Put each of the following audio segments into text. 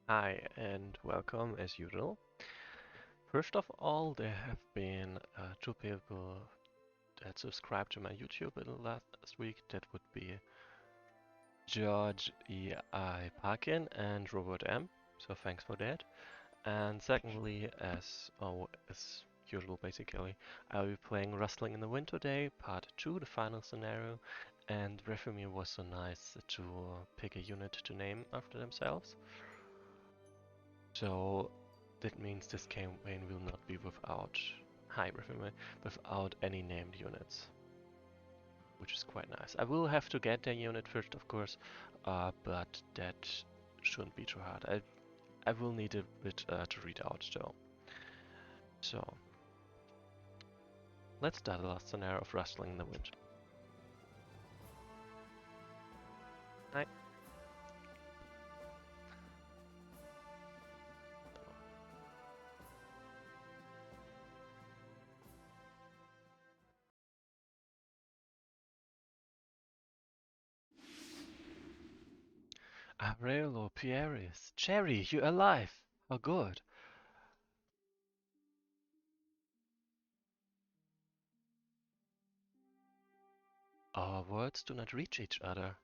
Hi and welcome as usual. First of all, there have been two people that subscribed to my YouTube in the last week. That would be George E.I. Parkin and Robert M. So thanks for that. And secondly, as usual basically, I'll be playing Rustling in the Wind today, part 2, the final scenario. And Refimir was so nice to pick a unit to name after themselves. So that means this campaign will not be without without any named units, which is quite nice. I will have to get their unit first, of course, but that shouldn't be too hard. I will need a bit to read out though. So let's start the last scenario of Rustling in the Wind. Hi. Aurelio Pieris. Cherry, you're alive! Oh good. Our words do not reach each other.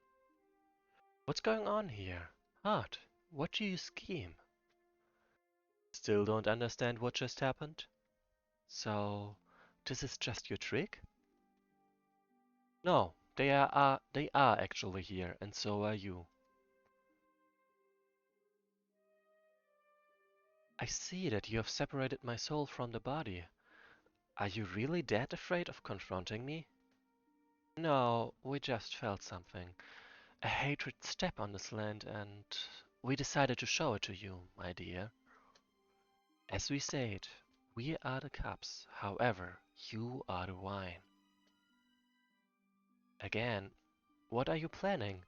What's going on here? Heart, what do you scheme? Still don't understand what just happened? So, this is just your trick? No, they are actually here, and so are you. I see that you have separated my soul from the body. Are you really that afraid of confronting me? No, we just felt something. A hatred step on this land, and we decided to show it to you, my dear. As we said, we are the cups, however, you are the wine. Again, what are you planning?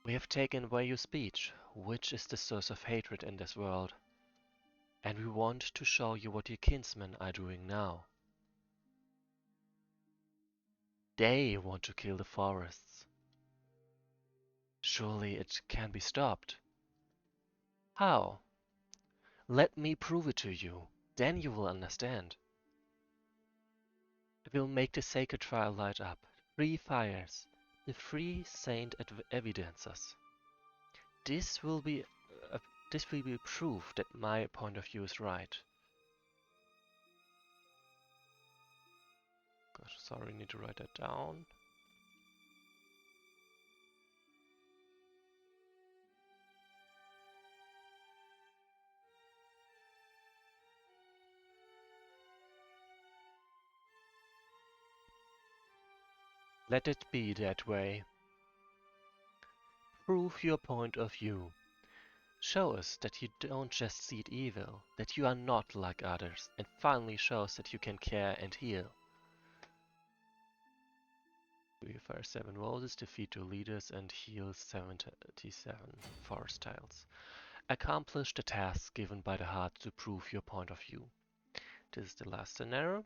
We have taken away your speech, which is the source of hatred in this world, and we want to show you what your kinsmen are doing now. They want to kill the forests. Surely it can be stopped. How? Let me prove it to you. Then you will understand. I will make the sacred fire light up. 3 fires. The 3 saint evidences. This will be uh, this will be proof that my point of view is right. Gosh, sorry, need to write that down. Let it be that way. Prove your point of view. Show us that you don't just see evil, that you are not like others, and finally show us that you can care and heal. We fire 7 roses, defeat 2 leaders, and heal 77 forest tiles. Accomplish the task given by the heart to prove your point of view. This is the last scenario.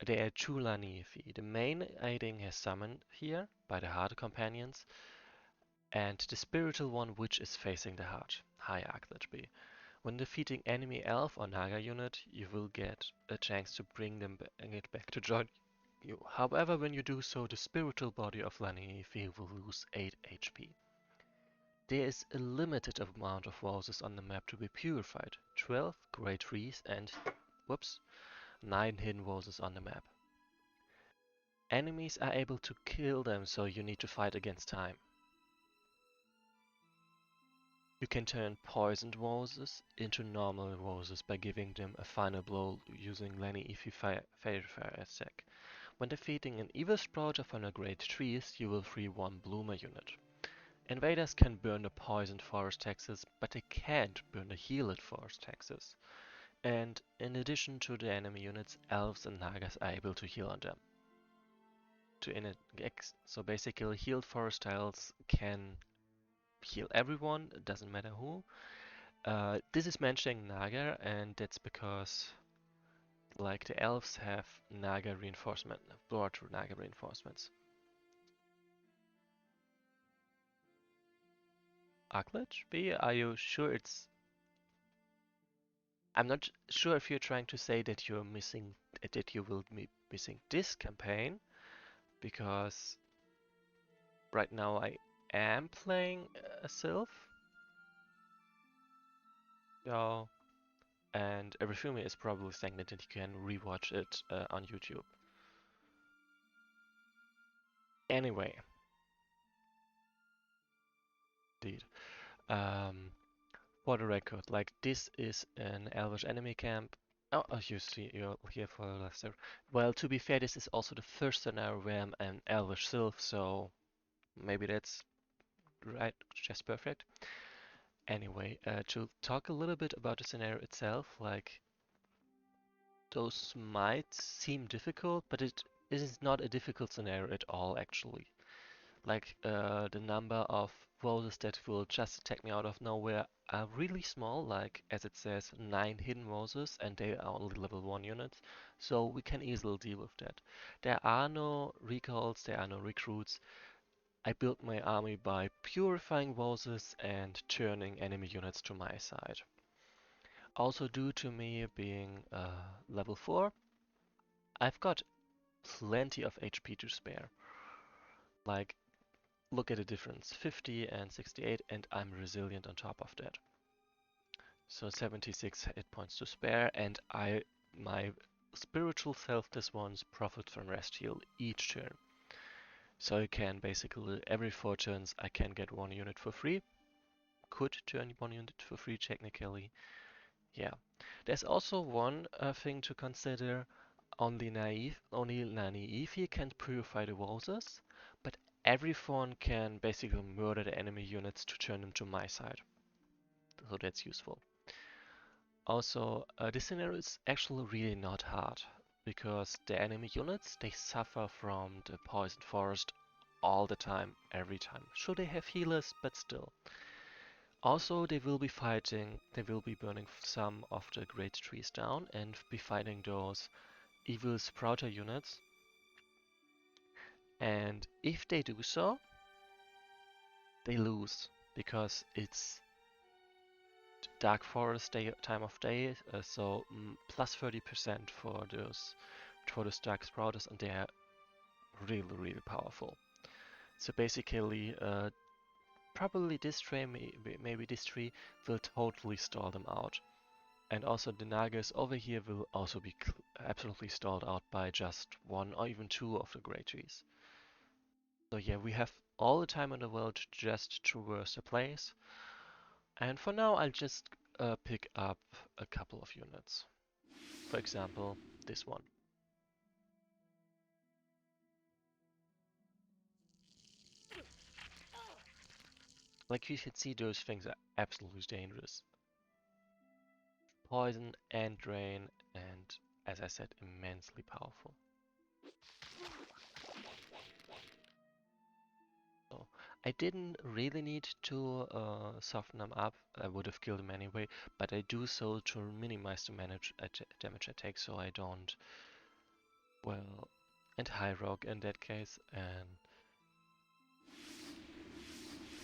There are 2 Lanifi. The main aiding is summoned here by the heart companions, and the spiritual one which is facing the heart. High Arc that be. When defeating enemy elf or naga unit, you will get a chance to bring it back to join you. However, when you do so, the spiritual body of Lanifi will lose 8 HP. There is a limited amount of roses on the map to be purified. 12 great trees and, whoops, 9 hidden roses on the map. Enemies are able to kill them, so you need to fight against time. You can turn poisoned roses into normal roses by giving them a final blow using Lenny Ify Fire attack. When defeating an evil sprout of one of great trees, you will free 1 bloomer unit. Invaders can burn the poisoned forest taxes, but they can't burn the healed forest taxes. And in addition to the enemy units, elves and nagas are able to heal on them. So basically, healed forest tiles can heal everyone, it doesn't matter who. This is mentioning Naga, and that's because like the elves have Naga reinforcement, blood Naga reinforcements. Glitch? B, are you sure it's... I'm not sure if you're trying to say that you're missing, that you will be missing this campaign, because right now I am playing a Sylph. So, and Everfumi is probably saying that you can rewatch it on YouTube. Anyway, indeed. Um, for the record, like this is an Elvish enemy camp. Oh, you see, you're here for Lester. Well, to be fair, this is also the first scenario where I'm an Elvish Sylph, so maybe that's right, just perfect. Anyway, to talk a little bit about the scenario itself, like those might seem difficult, but it is not a difficult scenario at all, actually. Like the number of roses that will just attack me out of nowhere are really small, like as it says, 9 hidden roses, and they are only level 1 units, so we can easily deal with that. There are no recalls, there are no recruits. I built my army by purifying roses and turning enemy units to my side. Also, due to me being level 4, I've got plenty of HP to spare. Like, look at the difference, 50 and 68, and I'm resilient on top of that. So 76 hit points to spare, and my spiritual self this one's profit from rest heal each turn. So I can basically, every 4 turns, I can get 1 unit for free. Could turn 1 unit for free technically. Yeah. There's also one thing to consider. Only naive can purify the roses, but everyone can basically murder the enemy units to turn them to my side. So that's useful. Also, this scenario is actually really not hard, because the enemy units, they suffer from the poison forest all the time, every time. Sure, they have healers, but still. Also, they will be burning some of the great trees down and be fighting those evil sprouter units. And if they do so, they lose, because it's dark forest time of day, so plus 30% for those dark sprouters, and they are really powerful. So basically, probably this tree, maybe this tree will totally stall them out. And also the Nagas over here will also be absolutely stalled out by just 1 or even 2 of the great trees. So yeah, we have all the time in the world to just traverse the place. And for now, I'll just pick up a couple of units. For example, this one. Like you can see, those things are absolutely dangerous. Poison and drain, and as I said, immensely powerful. So I didn't really need to soften them up. I would have killed them anyway, but I do so to minimize the damage I take, so I don't, well, and high rock in that case, and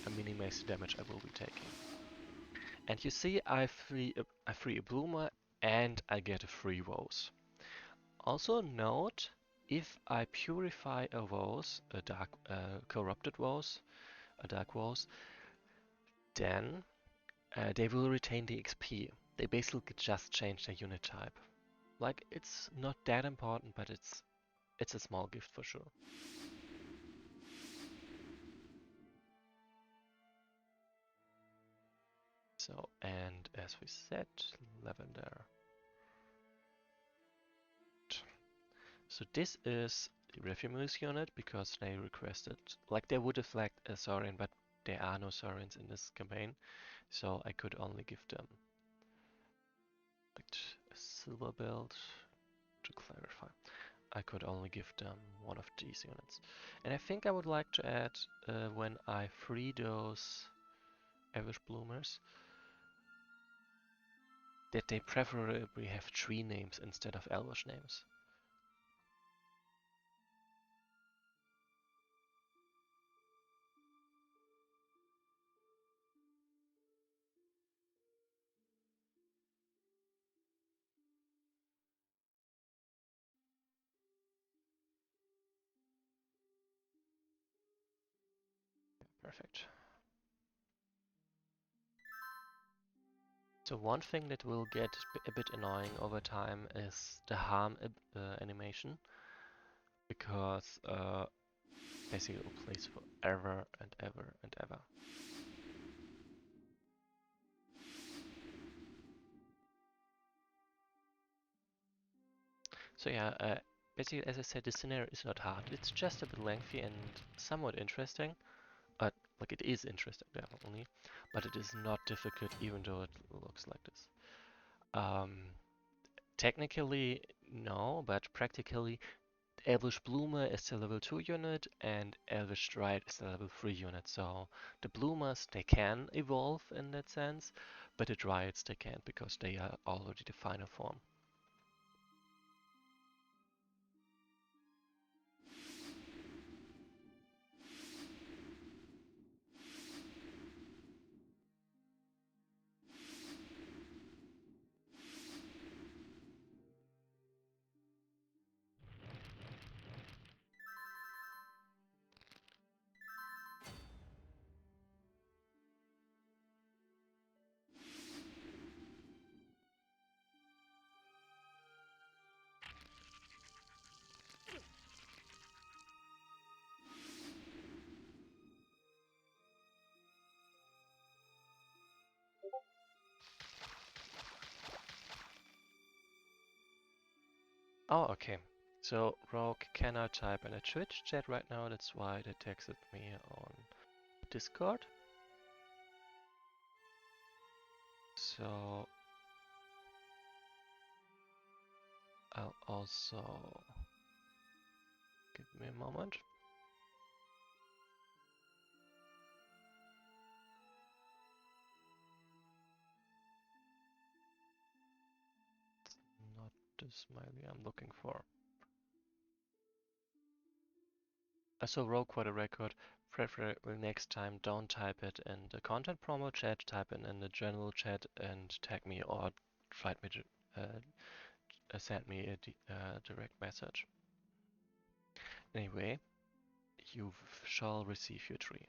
I minimize the damage I will be taking. And you see, I free a bloomer, and I get a free rose. Also note, if I purify a rose, a dark corrupted rose, a dark rose, then they will retain the XP. They basically just change their unit type. Like, it's not that important, but it's a small gift for sure. So, and as we said, lavender. So this is the Refugees unit because they requested, like they would have flagged a Saurian, but there are no Saurians in this campaign, so I could only give them like a silver belt. To clarify, I could only give them one of these units. And I think I would like to add, when I free those Elvish Bloomers, that they preferably have tree names instead of Elvish names. Perfect. So one thing that will get a bit annoying over time is the harm animation, because basically it plays forever and ever and ever. So yeah, basically as I said, the scenario is not hard. It's just a bit lengthy and somewhat interesting. Like it is interesting definitely, but it is not difficult even though it looks like this. Um, Technically, no, but practically, Elvish Bloomer is the level 2 unit and Elvish Stride is the level 3 unit. So the Bloomers, they can evolve in that sense, but the Dryads, they can't because they are already the final form. Oh, okay. So Rogue cannot type in a Twitch chat right now, that's why they texted me on Discord. So I'll also give me a moment. It's not the smiley I'm looking for. So Rogue, for the record, preferably next time don't type it in the content promo chat, type it in the general chat and tag me or try me send me a direct message. Anyway, you shall receive your tree.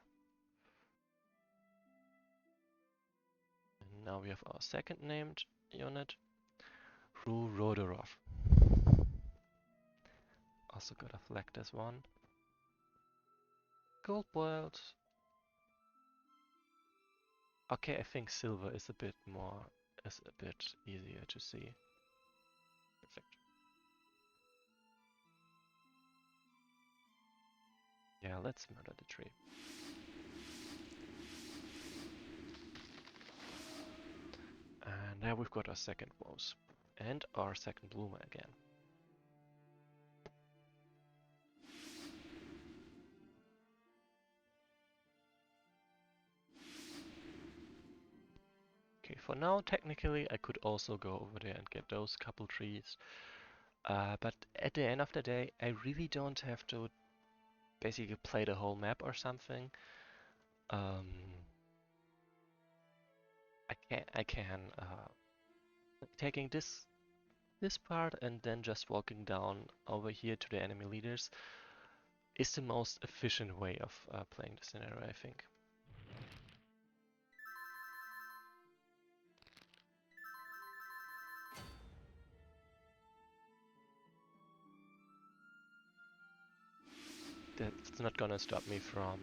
And now we have our second named unit, Rodorov. Also gotta flag this one. Gold boiled. Okay, I think silver is a bit easier to see. Perfect. Yeah, let's murder the tree. And now we've got our second rose. And our second bloomer again. Okay, for now, technically, I could also go over there and get those couple trees. But at the end of the day, I really don't have to basically play the whole map or something. I can taking this part and then just walking down over here to the enemy leaders is the most efficient way of playing the scenario, I think. That's not gonna stop me from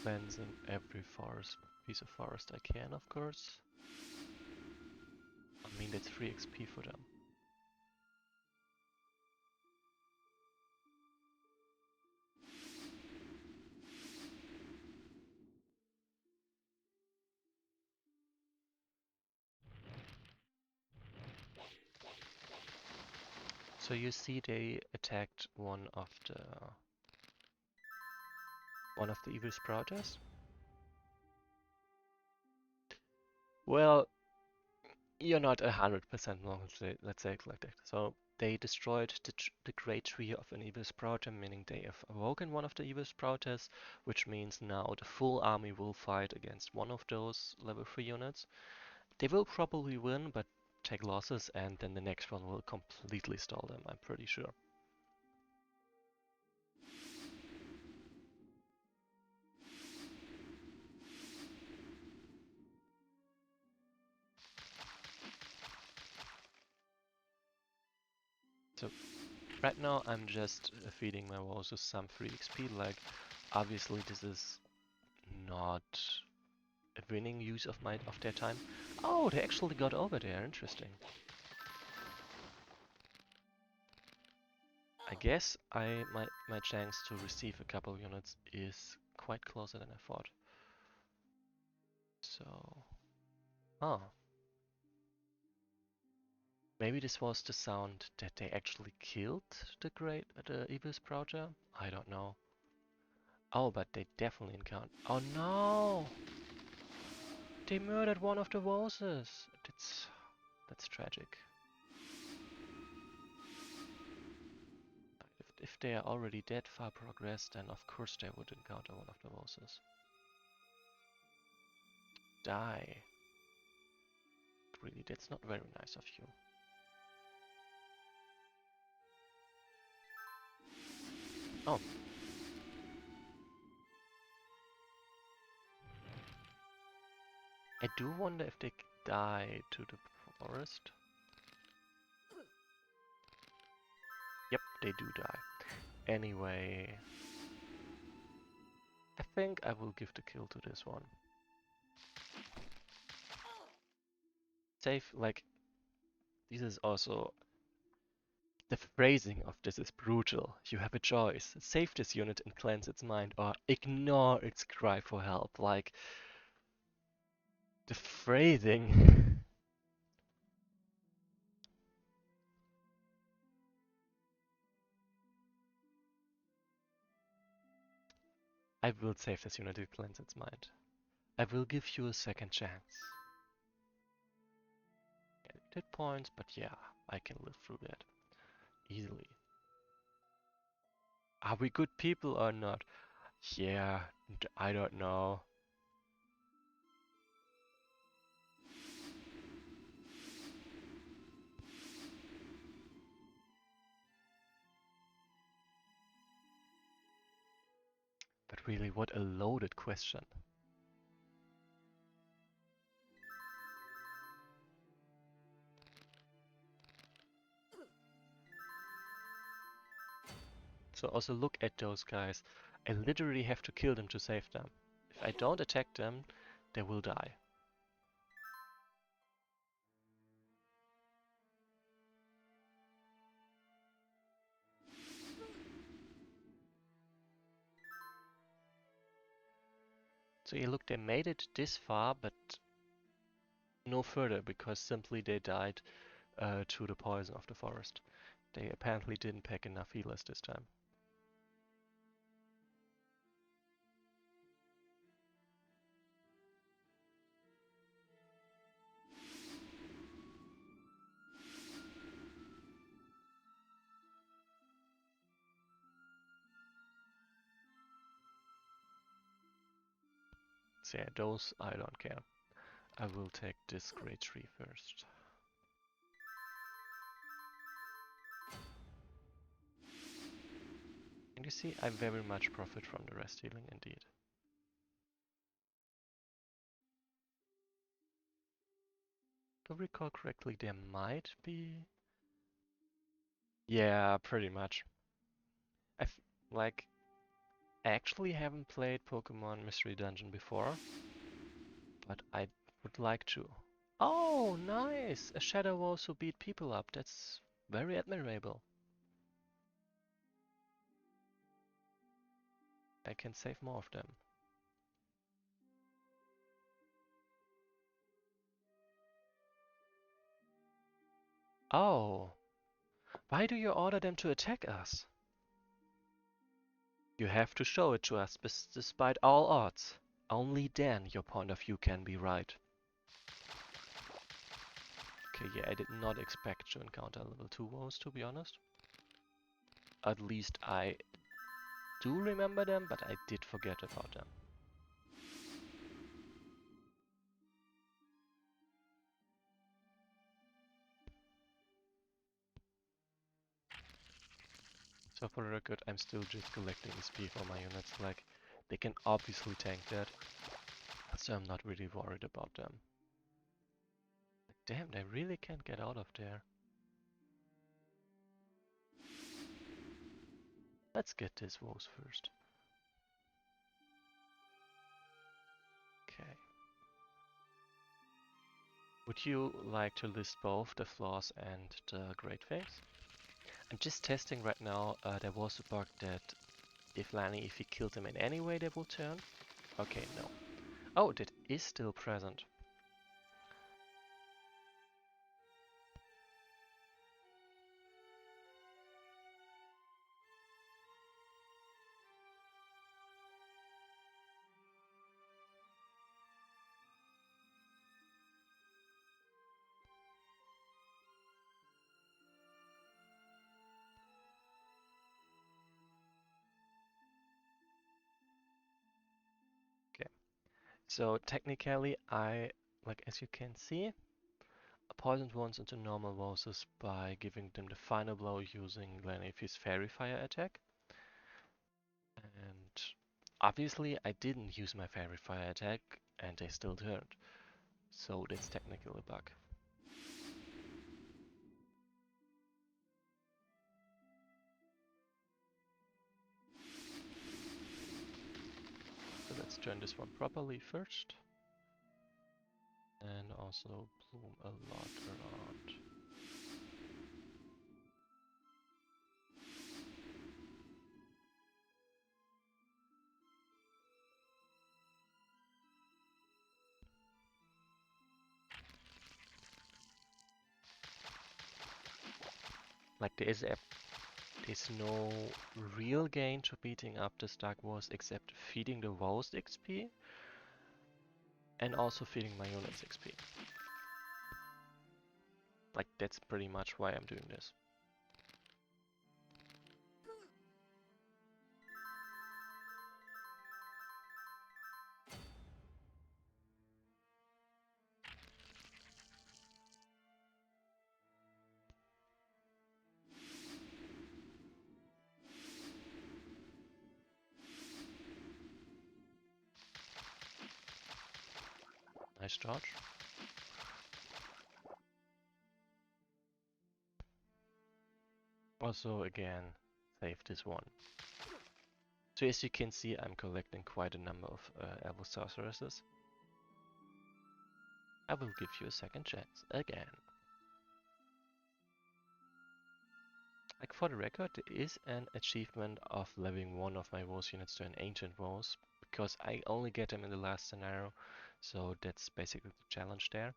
cleansing every piece of forest I can, of course. I mean, that's free XP for them. So you see they attacked one of the evil sprouters. Well, you're not 100% wrong, let's say it like that. So they destroyed the great tree of an evil sprouter, meaning they have awoken one of the evil sprouters, which means now the full army will fight against one of those level 3 units. They will probably win, but take losses, and then the next one will completely stall them, I'm pretty sure. So right now I'm just feeding my walls with some free XP. Like, obviously this is not a winning use of their time. Oh, they actually got over there. Interesting. I guess my chance to receive a couple units is quite closer than I thought. So, oh, maybe this was the sound that they actually killed the evil Sprouter. I don't know. Oh, but they definitely encountered. Oh no! They murdered one of the Woses. That's tragic. If they are already that far progressed, then of course they would encounter one of the Woses. Die. Really, that's not very nice of you. Oh. I do wonder if they die to the forest. Yep, they do die. Anyway, I think I will give the kill to this one. Safe, like, this is also... The phrasing of this is brutal. You have a choice. Save this unit and cleanse its mind, or ignore its cry for help. Like, the phrasing... I will save this unit to cleanse its mind. I will give you a second chance. It did points, but yeah, I can live through that easily. Are we good people or not? Yeah, I don't know. But really, what a loaded question. So also look at those guys. I literally have to kill them to save them. If I don't attack them, they will die. So you look, they made it this far, but no further, because simply they died to the poison of the forest. They apparently didn't pack enough healers this time. So yeah, those I don't care. I will take this great tree first. And you see, I very much profit from the rest healing indeed. If I recall correctly, there might be... Yeah, pretty much. Like, I actually haven't played Pokemon Mystery Dungeon before, but I would like to. Oh, nice! A Shadow also beat people up. That's very admirable. I can save more of them. Oh, why do you order them to attack us? You have to show it to us despite all odds. Only then your point of view can be right. Okay, yeah, I did not expect to encounter level 2 woes, to be honest. At least I do remember them, but I did forget about them. So for the record, I'm still just collecting XP for my units, like, they can obviously tank that, so I'm not really worried about them. Damn, they really can't get out of there. Let's get this rose first. Okay. Would you like to list both the flaws and the great things? I'm just testing right now. There was a bug that if he killed them in any way, they will turn. Okay, no. Oh, that is still present. Okay. So technically, as you can see, poisoned ones into normal roses by giving them the final blow using Glenafy's Fairy Fire attack. And obviously, I didn't use my Fairy Fire attack, and they still turned. So that's technically a bug. So let's turn this one properly first. And also bloom a lot around. Like there's no real gain to beating up the Dark Wars except feeding the Rose XP and also feeding my units XP. Like that's pretty much why I'm doing this. Nice charge. Also again, save this one. So as you can see, I'm collecting quite a number of Elbow Sorceresses. I will give you a second chance again. Like for the record, there is an achievement of leveling one of my Rose units to an Ancient Rose, because I only get them in the last scenario, so that's basically the challenge there.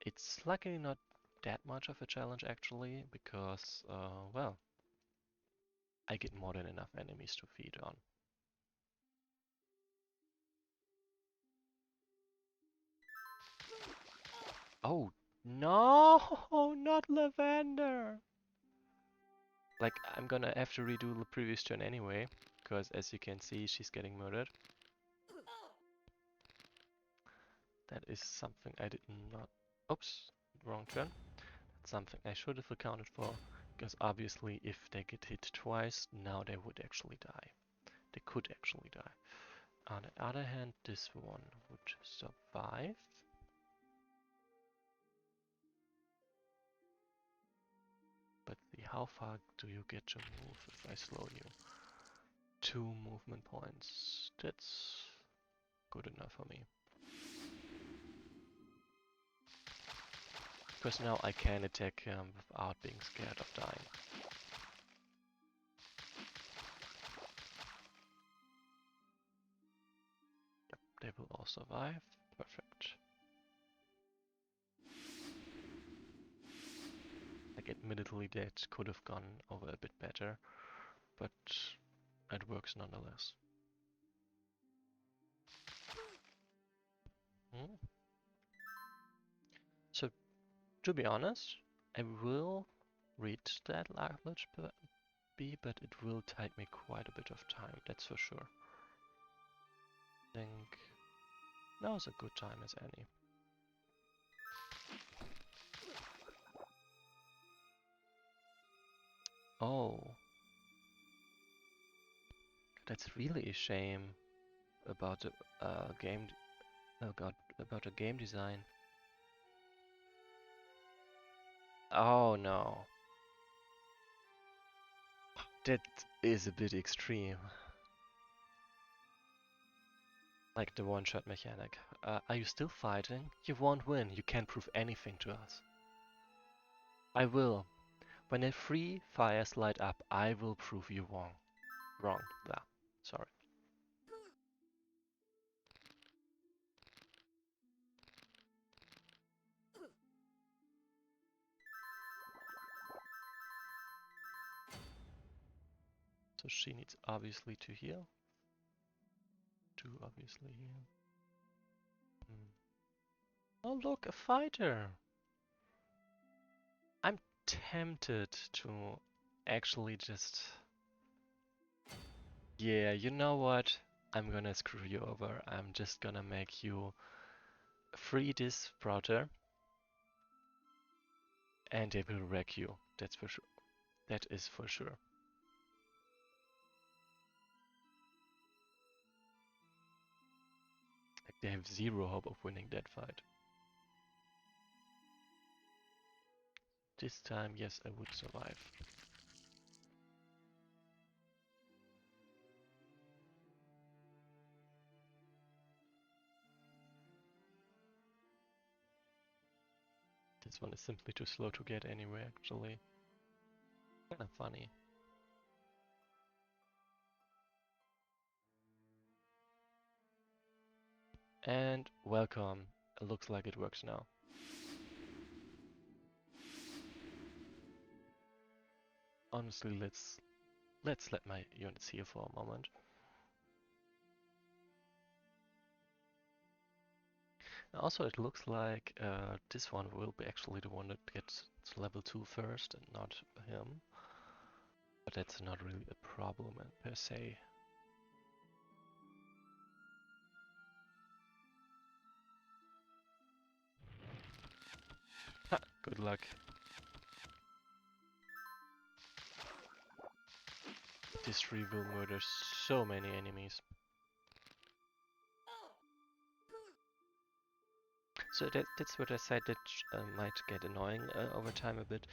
It's luckily not that much of a challenge actually, because, well, I get more than enough enemies to feed on. Oh, no, not Lavender! Like, I'm gonna have to redo the previous turn anyway, because as you can see, she's getting murdered. That is something I did not... Oops, wrong turn. That's something I should have accounted for, because obviously if they get hit twice, now they would actually die. They could actually die. On the other hand, this one would survive. But see, how far do you get to move if I slow you? 2 movement points. That's good enough for me. Because now I can attack him without being scared of dying. Yep, they will all survive. Perfect. Like admittedly that could have gone over a bit better, but it works nonetheless. Hmm. So to be honest, I will read that large B, but it will take me quite a bit of time, that's for sure. I think now's a good time as any. Oh, that's really a shame about the game. Oh god, about the game design. Oh no. That is a bit extreme. Like the one-shot mechanic. Are you still fighting? You won't win. You can't prove anything to us. I will. When the free fires light up, I will prove you wrong. Wrong. There. Sorry. So she needs obviously to heal. To obviously heal. Oh look, a fighter! I'm tempted to actually just... Yeah, you know what? I'm gonna screw you over. I'm just gonna make you free this Sprouter and they will wreck you. That's for sure. That is for sure. Like they have zero hope of winning that fight. This time, yes, I would survive. This one is simply too slow to get anywhere, actually. Kinda funny. And welcome. It looks like it works now. Honestly, let's let my units heal for a moment. Also, it looks like this one will be actually the one that gets to level 2 first and not him. But that's not really a problem per se. Ha! Good luck. This tree will murder so many enemies. So that's what I said that might get annoying over time a bit.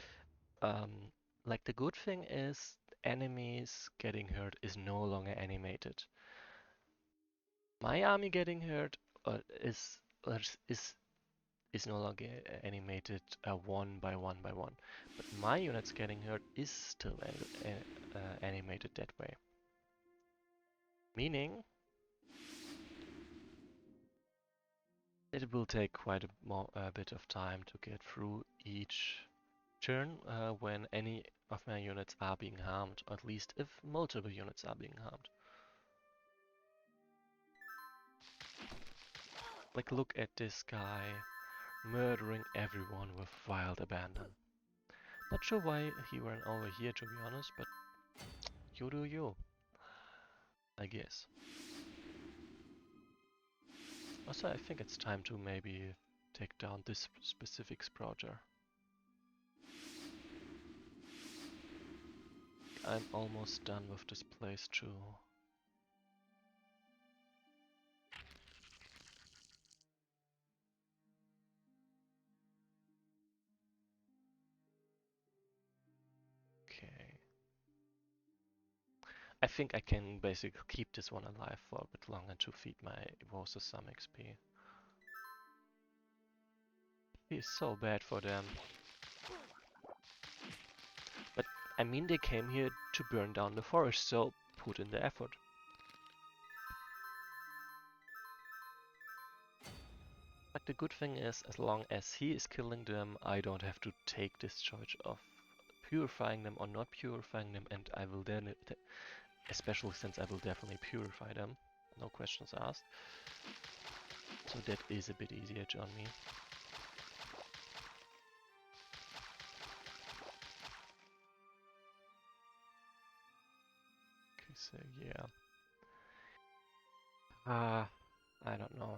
Like the good thing is enemies getting hurt is no longer animated. My army getting hurt uh, is is no longer animated one by one by one, but my units getting hurt is still animated that way. Meaning it will take quite a bit of time to get through each turn when any of my units are being harmed, or at least if multiple units are being harmed. Like look at this guy murdering everyone with wild abandon. Not sure why he ran over here to be honest, but you do you, I guess. Also, I think it's time to maybe take down this specific Sprouter. I'm almost done with this place too. Okay. I think I can basically keep this one alive for a bit longer to feed my Evosis some XP. He's so bad for them. But I mean they came here to burn down the forest, so put in the effort. But the good thing is, as long as he is killing them, I don't have to take this charge of purifying them or not purifying them, and I will then, especially since I will definitely purify them, no questions asked. So that is a bit easier on me. Okay, so yeah. I don't know.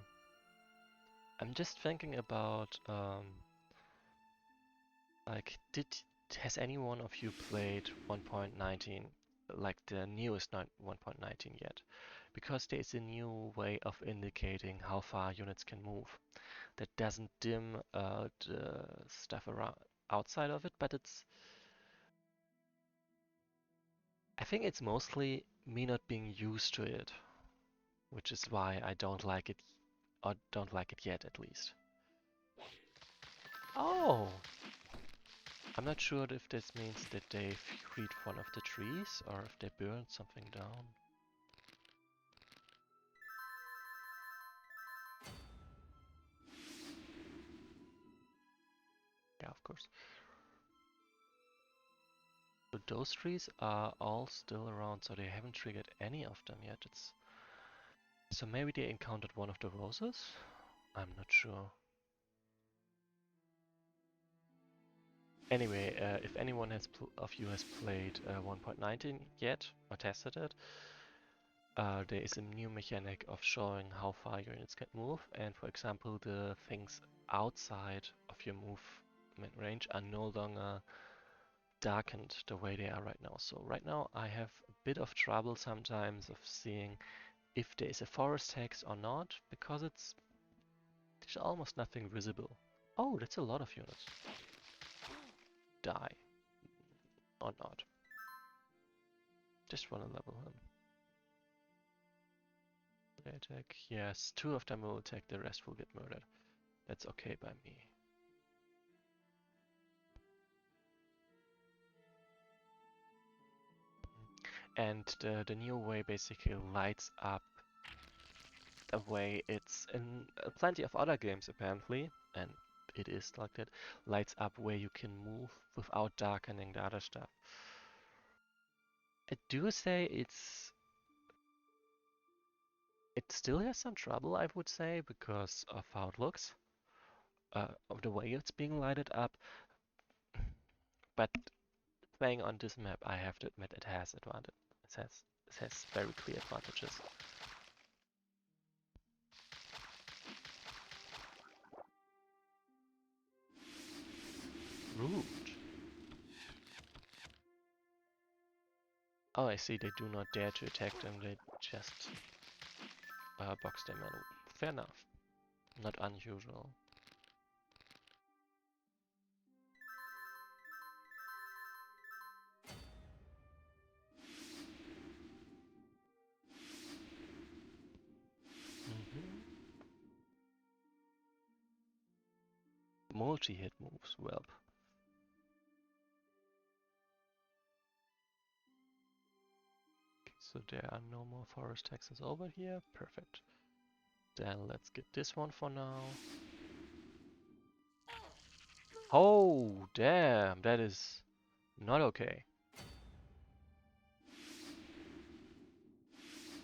I'm just thinking about, like, has any one of you played 1.19, like the newest 1.19 yet? Because there is a new way of indicating how far units can move that doesn't dim the stuff around outside of it, but it's I think it's mostly me not being used to it, which is why I don't like it, or don't like it yet at least. Oh! I'm not sure if this means that they freed one of the trees or if they burned something down. Yeah, of course. So those trees are all still around, so they haven't triggered any of them yet. So maybe they encountered one of the roses? I'm not sure. Anyway, if anyone of you has played 1.19 yet or tested it, there is a new mechanic of showing how far your units can move, and for example, the things outside of your movement range are no longer darkened the way they are right now. So right now I have a bit of trouble sometimes of seeing if there is a forest hex or not, because there's almost nothing visible. Oh, that's a lot of units. Die. Or not. Just wanna level him. They attack. Yes, 2 of them will attack, the rest will get murdered. That's okay by me. And the new way basically lights up a way it's in plenty of other games apparently, and it is like that, lights up where you can move without darkening the other stuff. I do say it still has some trouble, I would say, because of how it looks, of the way it's being lighted up, but playing on this map, I have to admit it has advantage. It has very clear advantages. Rude. Oh, I see. They do not dare to attack them. They just box them in. Fair enough. Not unusual. Multi-hit moves. Well. So there are no more forest hexes over here. Perfect. Then let's get this one for now. Oh, damn. That is not okay.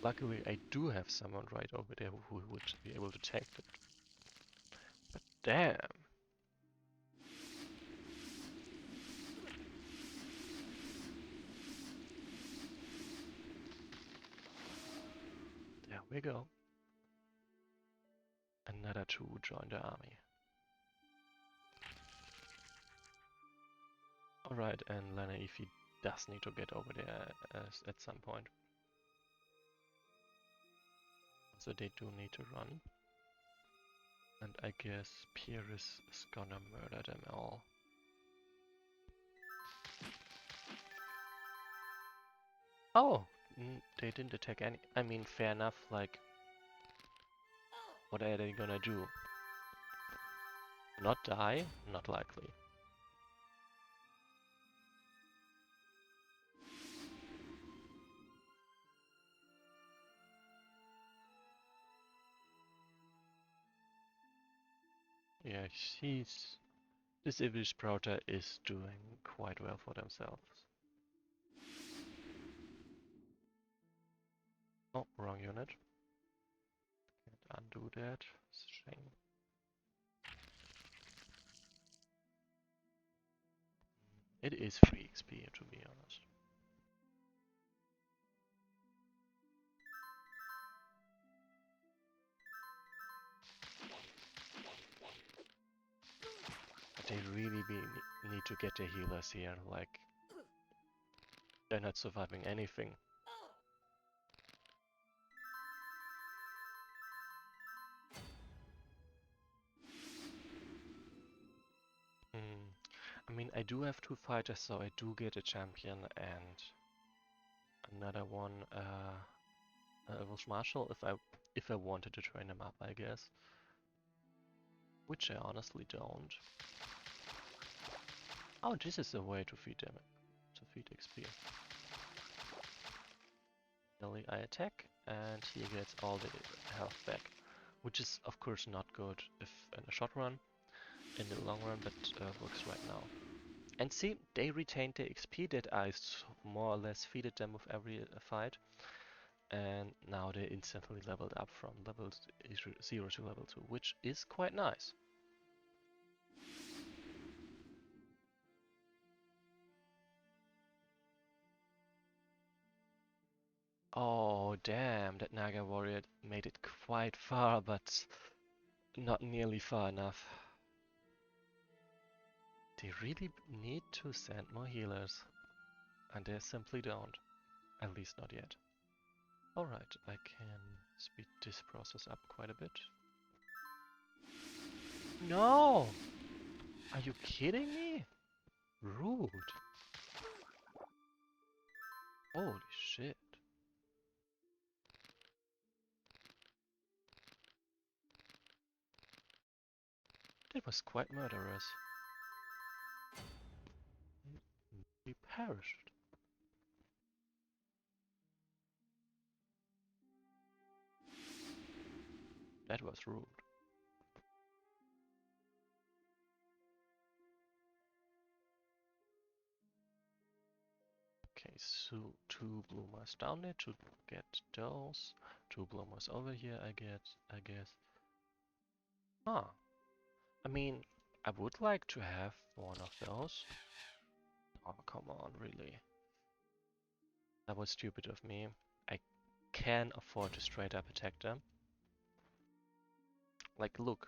Luckily, I do have someone right over there who would be able to take it. But damn. There we go. Another 2 join the army. Alright, and Lena, if he does need to get over there at some point. So they do need to run. And I guess Pyrrhus is gonna murder them all. Oh! They didn't attack any. I mean, fair enough, like, what are they gonna do? Not die? Not likely. Yeah, this Evil Sprouter is doing quite well for themselves. Oh, wrong unit. Can't undo that. Shame. It is free XP, to be honest. But they really need to get their healers here, like, they're not surviving anything. I mean, I do have 2 fighters, so I do get a champion, and another one. Was Marshall if I wanted to train them up, I guess. Which I honestly don't. Oh, this is a way to feed them, to feed XP. Melee I attack, and he gets all the health back, which is of course not good if in a short run, in the long run, but works right now. And see, they retained the XP that I more or less feeded them with every fight, and now they instantly leveled up from level 0 to level 2, which is quite nice. Oh damn, that Naga warrior made it quite far, but not nearly far enough. They really need to send more healers, and they simply don't. At least not yet. Alright, I can speed this process up quite a bit. No! Are you kidding me? Rude. Holy shit. That was quite murderous. He perished. That was rude. Okay, so 2 bloomers down there to get those. 2 bloomers over here I guess. Huh. I mean, I would like to have one of those. Oh, come on, really. That was stupid of me. I can afford to straight up attack them. Like, look,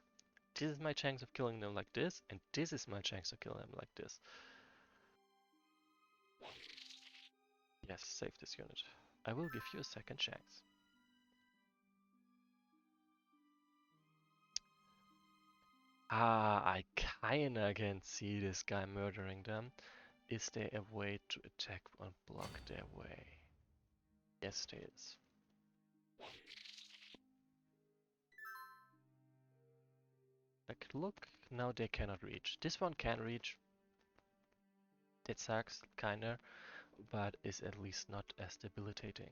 this is my chance of killing them like this, and this is my chance of killing them like this. Yes, save this unit. I will give you a second chance. Ah, I kinda can see this guy murdering them. Is there a way to attack and block their way? Yes, there is. Like, look, now they cannot reach. This one can reach. That sucks, kinda, but is at least not as debilitating.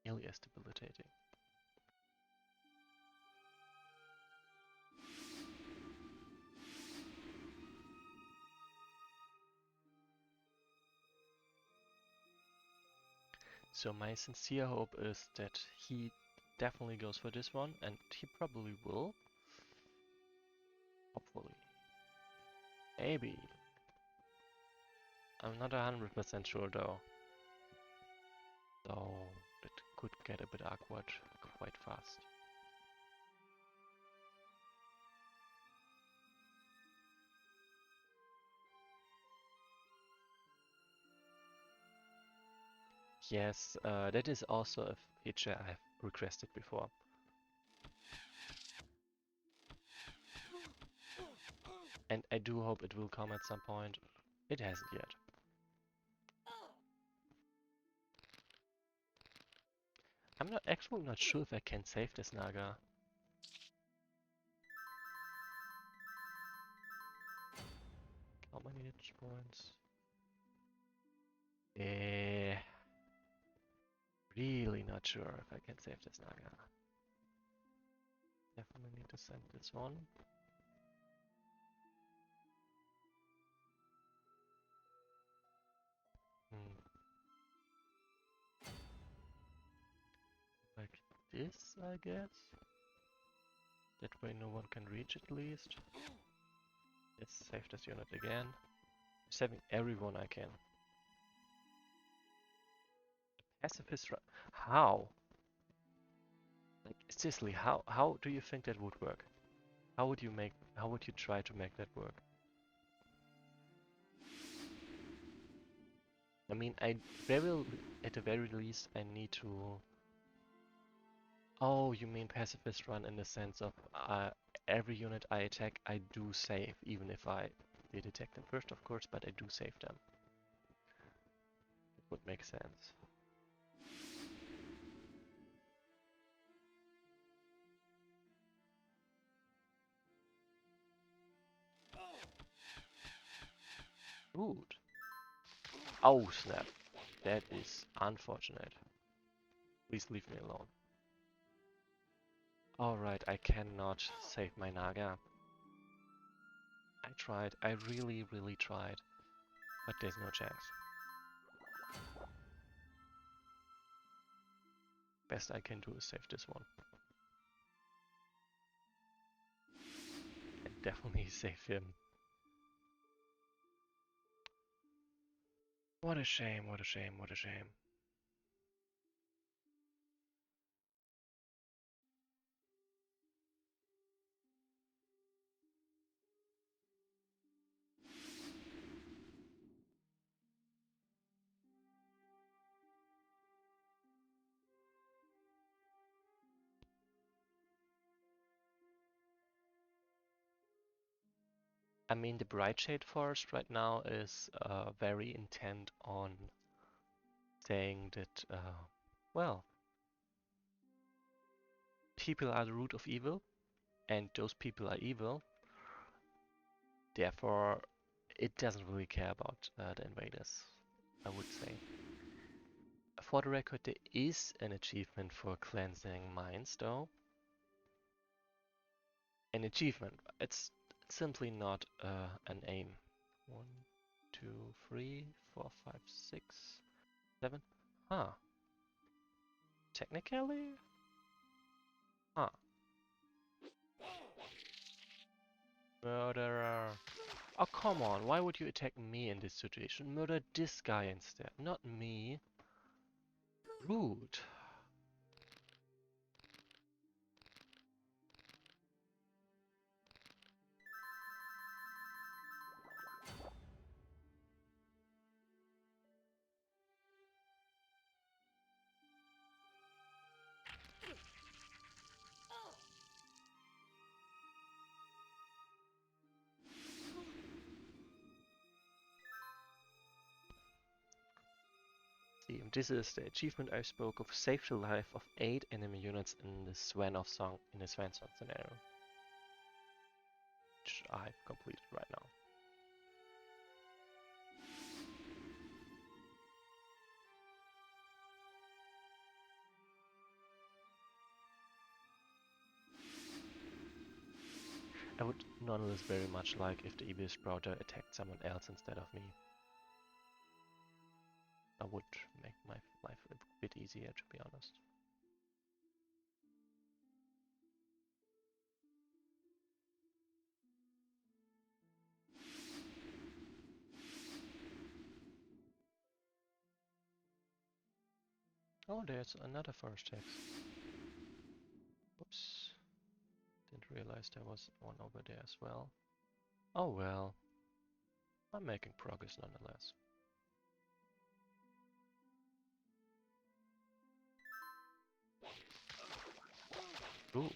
Nearly as debilitating. So my sincere hope is that he definitely goes for this one, and he probably will. Hopefully. Maybe. I'm not 100% sure though. So it could get a bit awkward quite fast. Yes, that is also a feature I've requested before. And I do hope it will come at some point. It hasn't yet. I'm not actually not sure if I can save this Naga. How many hit points? Really not sure if I can save this Naga. Definitely need to send this one. Like this, I guess. That way no one can reach at least. Let's save this unit again. Saving everyone I can. Pacifist. How? Like seriously, how do you think that would work? How would you try to make that work? I mean, at the very least, I need to. Oh, you mean pacifist run in the sense of every unit I attack, I do save, even if I did attack them first, of course, but I do save them. would make sense. Rude. Oh snap. That is unfortunate. Please leave me alone. Alright, I cannot save my Naga. I tried. I really, really tried. But there's no chance. Best I can do is save this one. And definitely save him. What a shame, what a shame, what a shame. I mean, the Brightshade Forest right now is very intent on saying that, well, people are the root of evil, and those people are evil. Therefore, it doesn't really care about the invaders, I would say. For the record, there is an achievement for cleansing minds, though. An achievement. It's simply not an aim. 1, 2, 3, 4, 5, 6, 7. Huh. Technically? Huh. Murderer. Oh, come on. Why would you attack me in this situation? Murder this guy instead, not me. Rude. See, this is the achievement I spoke of. Save the life of 8 enemy units in the Wesnoth song, in the Swan song scenario. Which I've completed right now. I would nonetheless very much like if the Evil Sprouter attacked someone else instead of me. That would make my life a bit easier, to be honest. Oh, there's another forest hex. Whoops. Didn't realize there was one over there as well. Oh well. I'm making progress nonetheless. Good.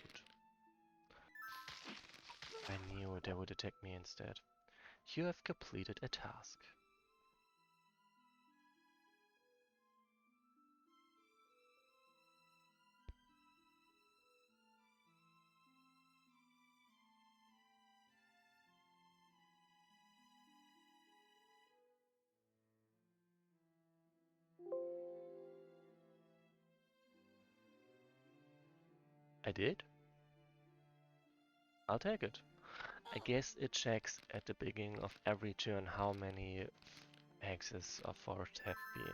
I knew they would attack me instead. You have completed a task. I did? I'll take it. I guess it checks at the beginning of every turn how many hexes of forest have been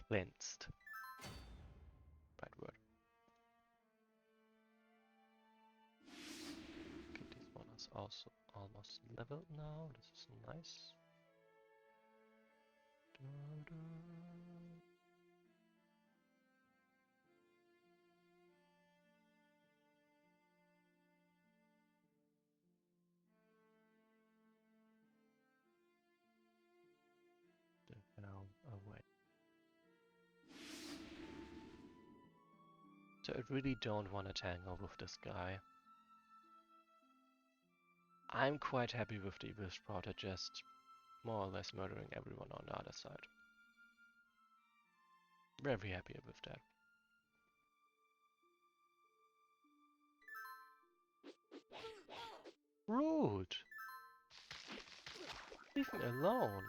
cleansed. Right word. Okay, this one is also almost leveled now. This is nice. Dun, dun. The hell away. So I really don't want to tangle with this guy. I'm quite happy with the Evil Sprouter just more or less murdering everyone on the other side. Very happy with that. Rude! Leave me alone!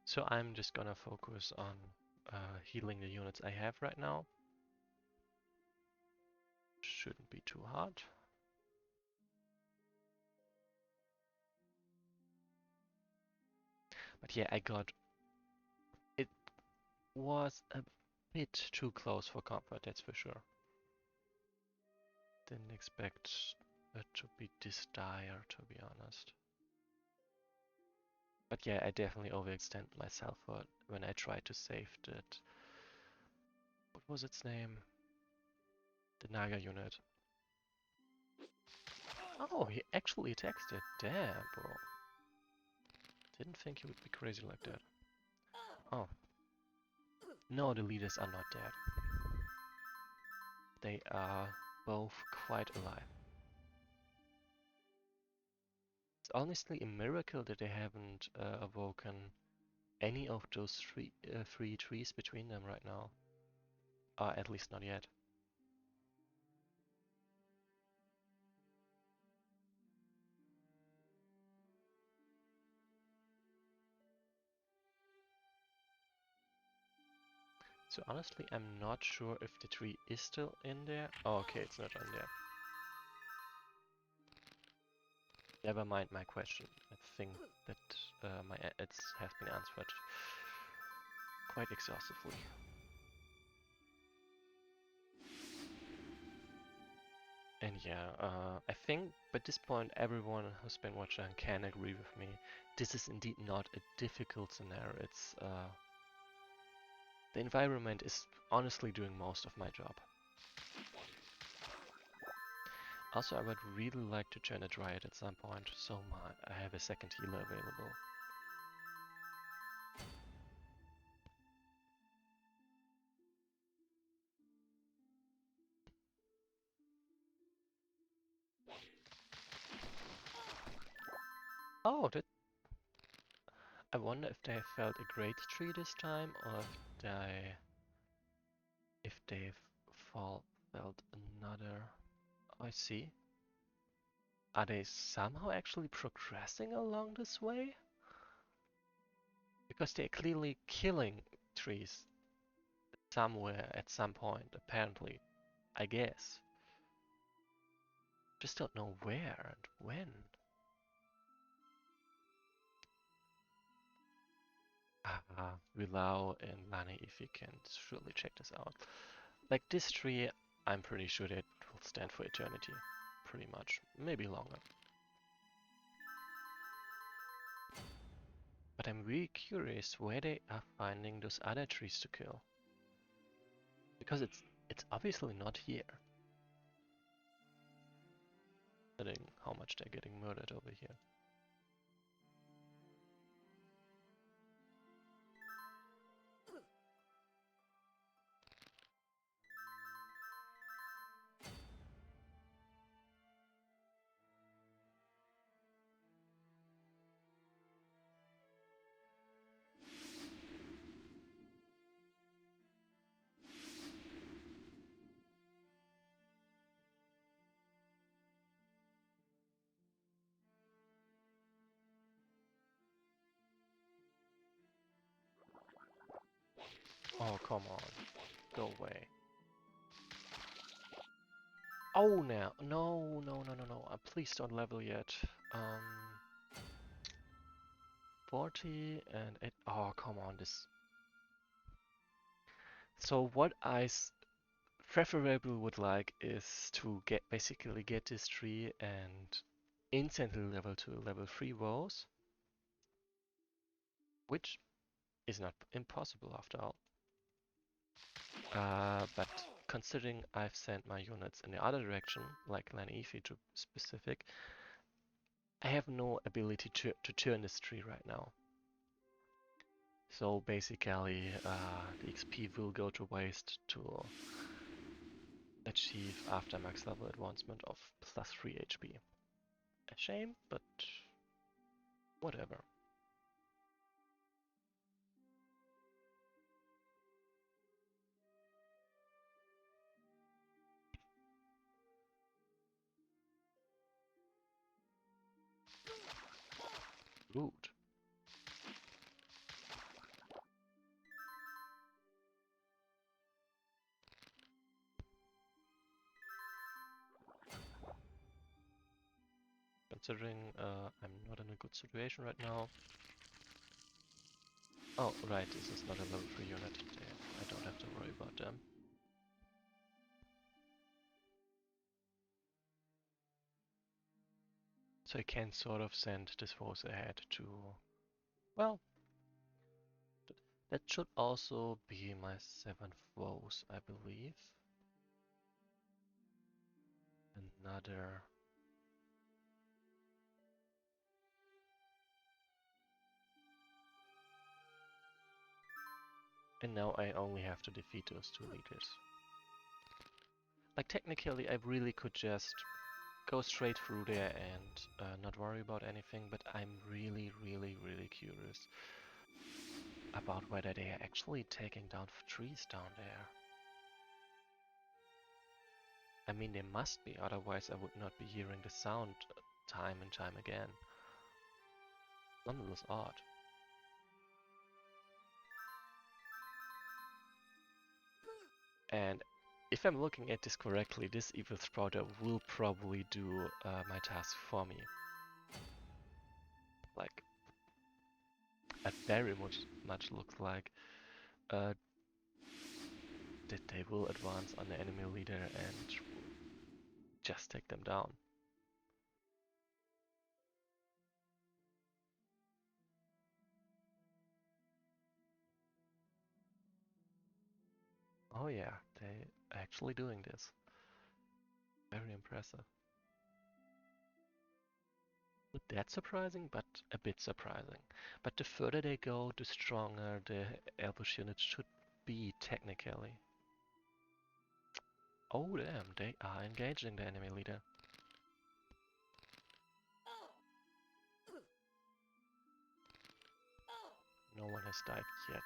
So I'm just gonna focus on healing the units I have right now. Shouldn't be too hard. But yeah, it was a bit too close for comfort, that's for sure. Didn't expect it to be this dire, to be honest. But yeah, I definitely overextend myself when I tried to save that. What was its name? The Naga unit. Oh, he actually attacks it. Damn, bro. Didn't think he would be crazy like that. Oh. No, the leaders are not dead. They are both quite alive. It's honestly a miracle that they haven't awoken any of those three trees between them right now. At least not yet. So honestly, I'm not sure if the tree is still in there. Oh, okay, it's not in there. Never mind my question. I think that it has been answered quite exhaustively. And yeah, I think by this point everyone who's been watching can agree with me. This is indeed not a difficult scenario. It's the environment is honestly doing most of my job. Also, I would really like to join a Dryad at some point, so I have a second healer available. Oh, I wonder if they felt a great tree this time, or if they've felt another. Oh, I see. Are they somehow actually progressing along this way? Because they're clearly killing trees somewhere at some point, apparently. I guess. Just don't know where and when. Willow and Lani, if you can surely check this out. Like this tree, I'm pretty sure it will stand for eternity. Pretty much. Maybe longer. But I'm really curious where they are finding those other trees to kill. Because it's obviously not here. Considering how much they're getting murdered over here. Oh, come on. Go away. Oh, now. No, no, no, no, no. Please don't level yet. 40 and it. Oh, come on. This. So what preferably would like is to basically get this tree and instantly level to level 3 woes, which is not impossible after all. But considering I've sent my units in the other direction, like Lanifi to specific, I have no ability to turn this tree right now. So basically, the XP will go to waste to achieve after max level advancement of plus 3 HP. A shame, but whatever. Rude. Considering I'm not in a good situation right now. Oh, right, this is not a level 3 unit. Damn, I don't have to worry about them. So I can sort of send this force ahead to... Well, that should also be my 7th woes, I believe. Another... And now I only have to defeat those 2 leaders. Like, technically I really could just go straight through there and not worry about anything, but I'm really curious about whether they are actually taking down trees down there. I mean, they must be, otherwise I would not be hearing the sound time and time again. Nonetheless odd. And if I'm looking at this correctly, this evil sprouter will probably do my task for me. Like, it very much looks like that they will advance on the enemy leader and just take them down. Oh yeah, they actually doing this. Very impressive. Not that surprising, but a bit surprising. But the further they go, the stronger the ambush unit should be technically. Oh damn, they are engaging the enemy leader. No one has died yet.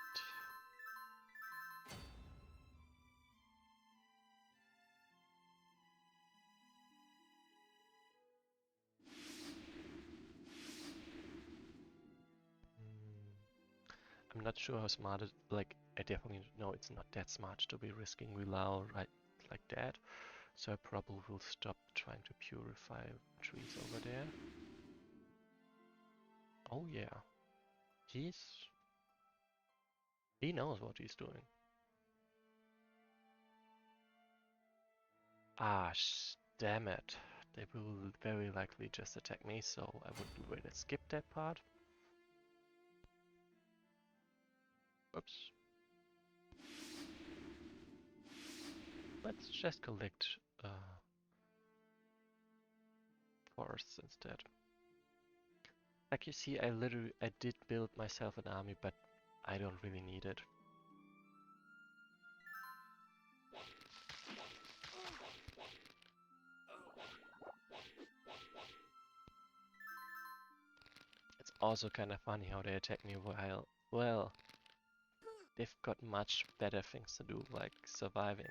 I'm not sure how smart it, like, I definitely know it's not that smart to be risking Wilao right like that. So I probably will stop trying to purify trees over there. Oh yeah. He knows what he's doing. Ah, damn it. They will very likely just attack me, so I would rather skip that part. Oops. Let's just collect forests instead. Like you see, I did build myself an army, but I don't really need it. It's also kind of funny how they attack me while, well, they've got much better things to do, like surviving.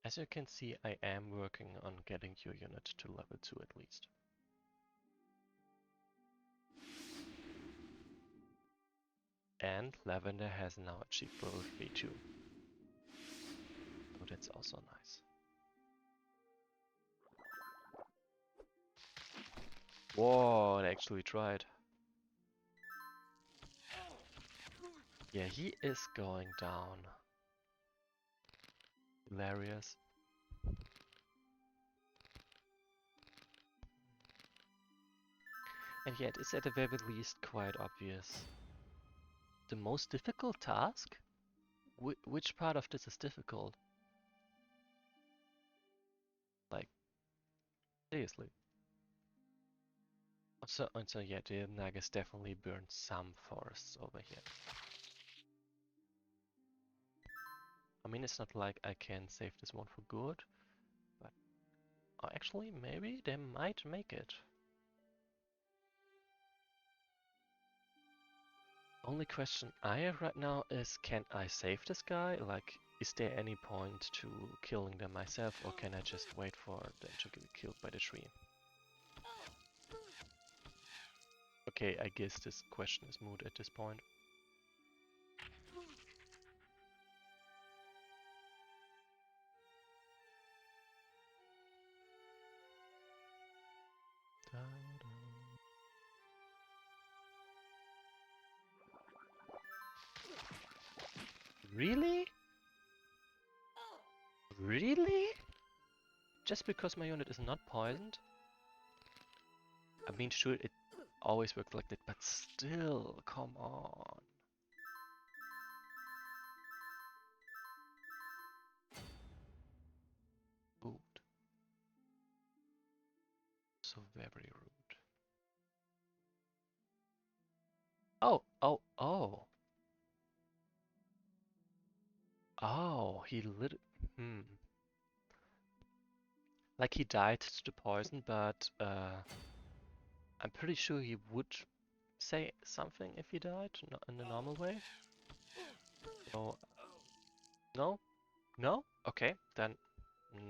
As you can see, I am working on getting your unit to level 2 at least. And Lavender has now achieved level 3 too. So that's also nice. Whoa, they actually tried. Yeah, he is going down. hilarious. And yet, it's at the very least quite obvious. The most difficult task? Which part of this is difficult? Like, seriously. So yeah, the Nagas definitely burned some forests over here. I mean, it's not like I can save this one for good, but actually, maybe they might make it. Only question I have right now is, can I save this guy? Like, is there any point to killing them myself, or can I just wait for them to get killed by the tree? Okay, I guess this question is moot at this point. Really? Really? Just because my unit is not poisoned? I mean, sure, it always works like that, but still, come on. Rude. So very rude. Oh, oh, oh. Oh, he lit. Hmm. Like he died to the poison, but I'm pretty sure he would say something if he died in the normal way. No, no, no. Okay, then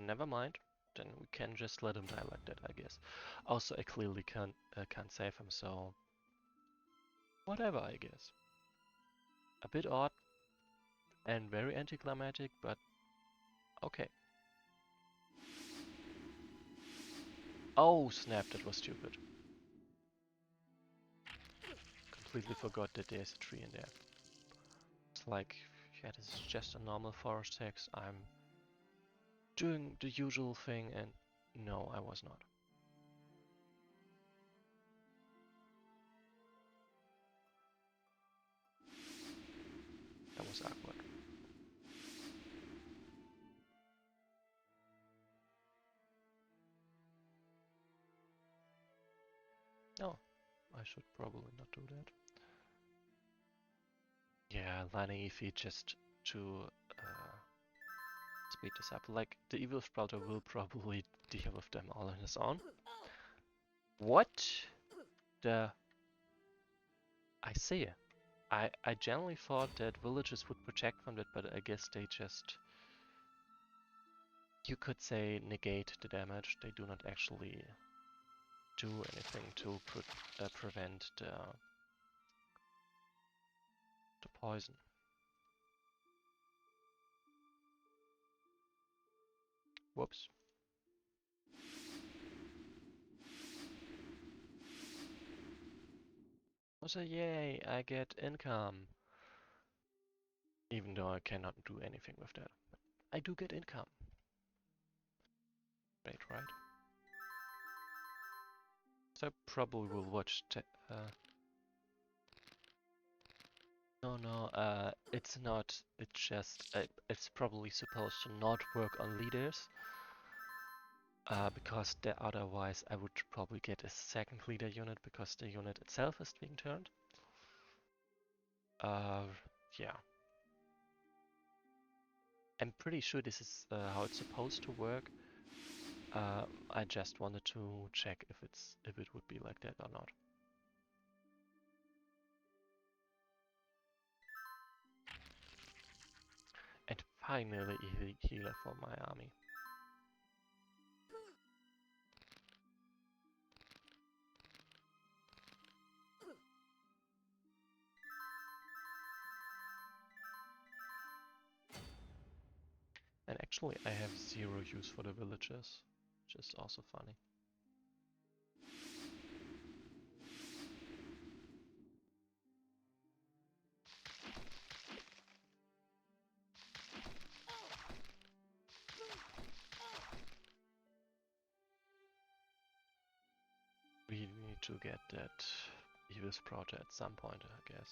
never mind. Then we can just let him die like that, I guess. Also, I clearly can't save him, so whatever, I guess. A bit odd and very anticlimactic, but okay. Oh snap, that was stupid. Completely forgot that there's a tree in there. It's like, yeah, this is just a normal forest hex. I'm doing the usual thing, and no, I was not. That was awkward. No, I should probably not do that. Yeah, lining Efi just to speed this up. Like, the Evil Sprouter will probably deal with them all on his own. What the... I see. I generally thought that villages would protect from that, but I guess they just... You could say negate the damage. They do not actually do anything to prevent the poison. Whoops. Also, yay, I get income. Even though I cannot do anything with that. I do get income. Great, right? So I probably will watch no, it's not. It's just, it's probably supposed to not work on leaders. Because otherwise I would probably get a second leader unit because the unit itself is being turned. Yeah. I'm pretty sure this is how it's supposed to work. I just wanted to check if it would be like that or not. And finally a healer for my army. And actually I have zero use for the villagers, which is also funny. to get that evil Sprouter at some point, I guess.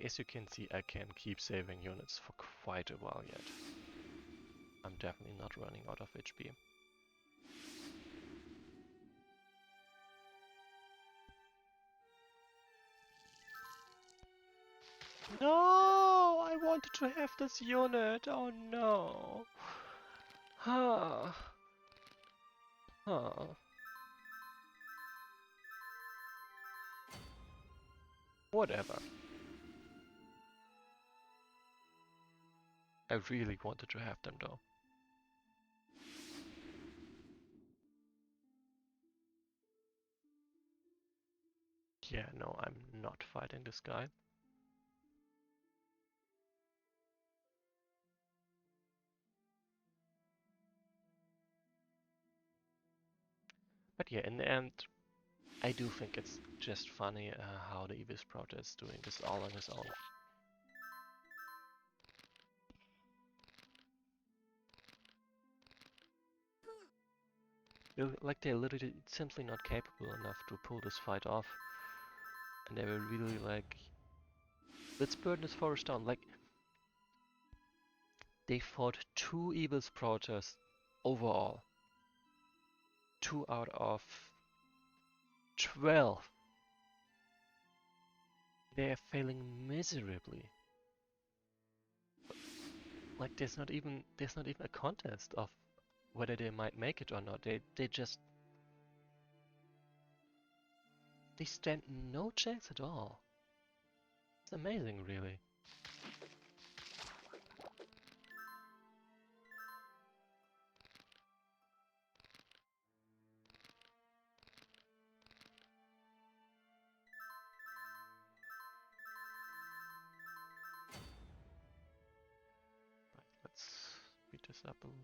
As you can see, I can keep saving units for quite a while yet. I'm definitely not running out of HP. No! I wanted to have this unit! Oh no! Huh. Huh. Whatever. I really wanted to have them though. Yeah, no, I'm not fighting this guy. But yeah, in the end, I do think it's just funny how the Evil Sprout is doing this all on his own. Like they're literally simply not capable enough to pull this fight off. And they were really like, let's burn this forest down. Like, they fought 2 Evil Sprouters overall. 2 out of 12. They are failing miserably. Like there's not even a contest of whether they might make it or not. They stand no chance at all. It's amazing, really. Right, let's speed this up a little.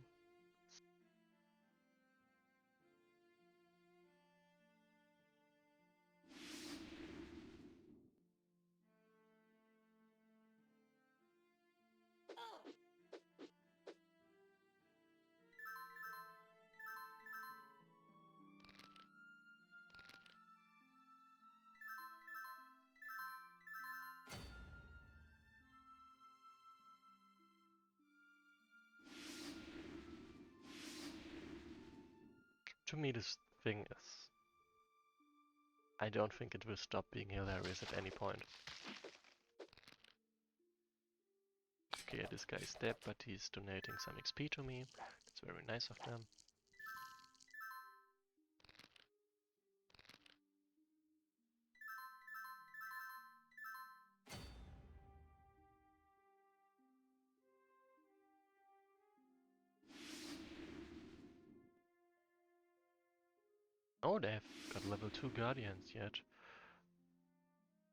To me, this thing is... I don't think it will stop being hilarious at any point. Okay, this guy is dead, but he's donating some XP to me. That's very nice of them. Oh, they've got level 2 Guardians yet.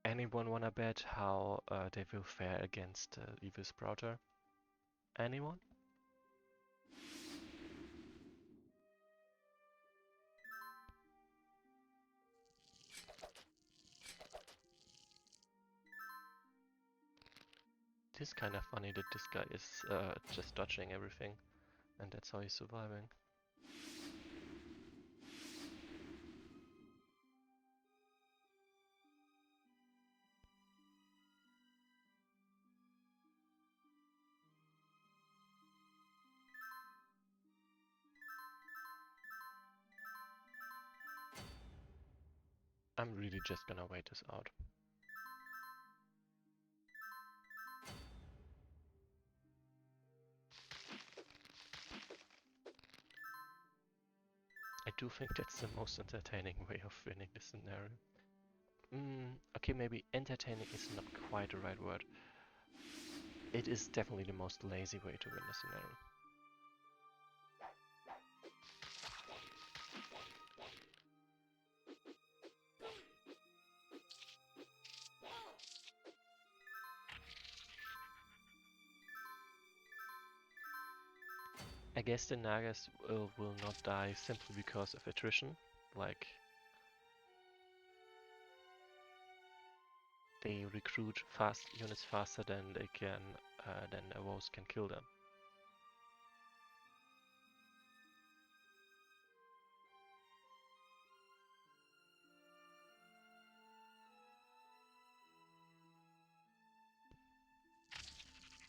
Anyone wanna bet how they will fare against Evil Sprouter? Anyone? It is kind of funny that this guy is just dodging everything, and that's how he's surviving. I'm really just gonna wait this out. I do think that's the most entertaining way of winning this scenario. Okay, maybe entertaining is not quite the right word. It is definitely the most lazy way to win the scenario. I guess the Nagas will not die simply because of attrition. Like, they recruit units faster than they can, than a Woes can kill them.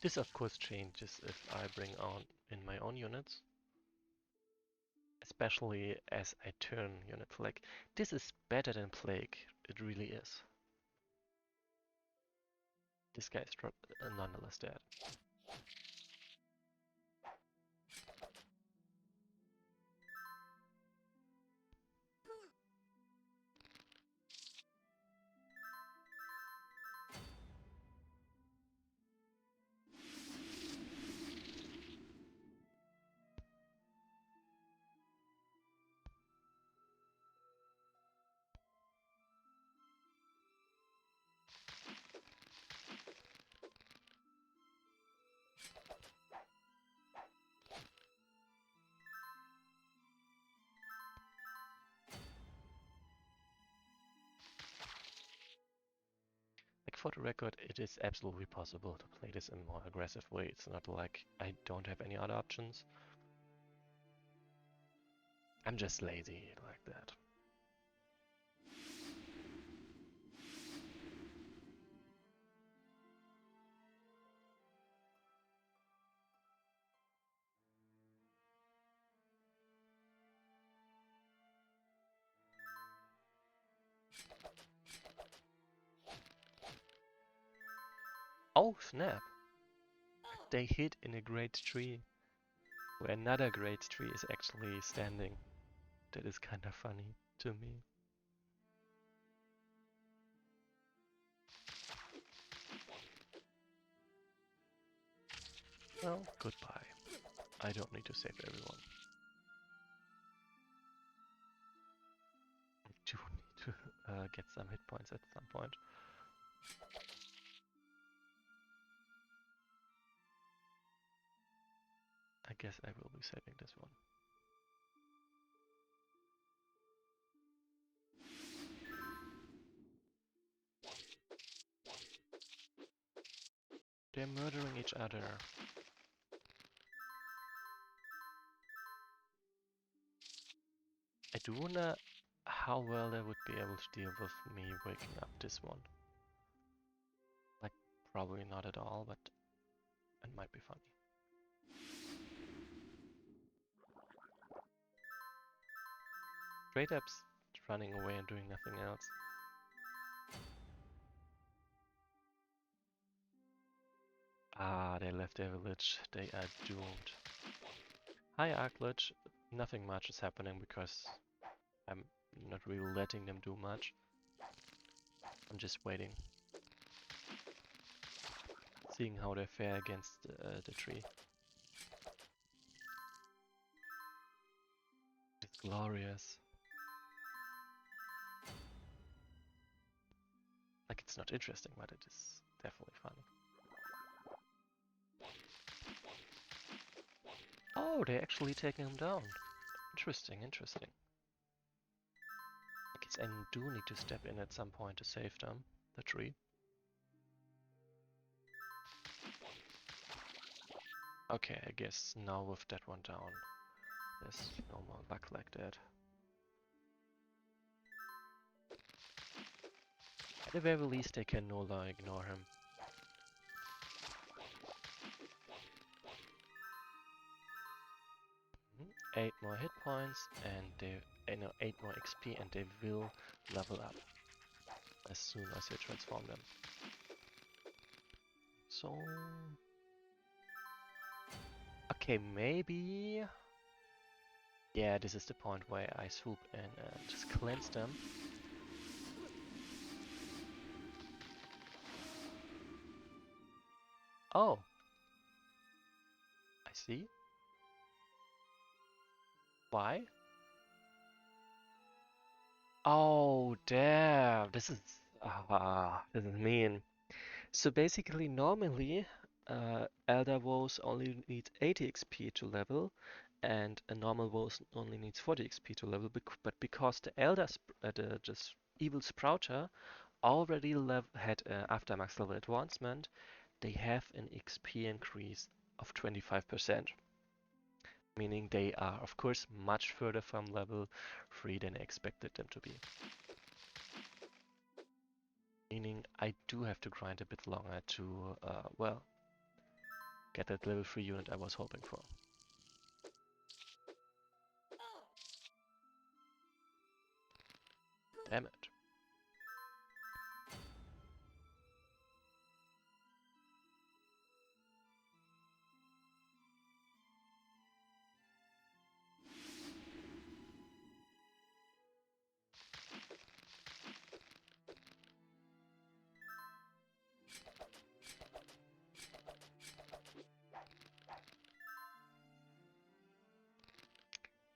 This of course changes if I bring on in my own units, especially as I turn units. Like, this is better than Plague, it really is. This guy is nonetheless dead. Like, for the record, it is absolutely possible to play this in a more aggressive way. It's not like I don't have any other options. I'm just lazy like that. Oh, snap! They hit in a great tree, where another great tree is actually standing. That is kind of funny to me. Well, goodbye. I don't need to save everyone. I do need to get some hit points at some point. I guess I will be saving this one. They're murdering each other. I do wonder how well they would be able to deal with me waking up this one. Like, probably not at all, but it might be funny. Straight up's running away and doing nothing else. Ah, they left their village. They are doomed. Hi, Arklage. Nothing much is happening because I'm not really letting them do much. I'm just waiting. Seeing how they fare against the tree. It's glorious. Like, it's not interesting, but it is definitely funny. Oh, they're actually taking him down. Interesting, interesting. I guess I do need to step in at some point to save them, the tree. Okay, I guess now with that one down, there's no more luck like that. At the very least, they can no longer ignore him. 8 more hit points and they, no, 8 more XP, and they will level up as soon as I transform them. So, okay, maybe. Yeah, this is the point where I swoop in and just cleanse them. Oh, I see. Why? Oh, damn! This is mean. So basically, normally, Elder Woes only need 80 XP to level, and a normal Woes only needs 40 XP to level. But because the the just Evil Sprouter already had after max level advancement, they have an XP increase of 25%. Meaning they are, of course, much further from level 3 than I expected them to be. Meaning I do have to grind a bit longer to, well, get that level 3 unit I was hoping for. Damn it.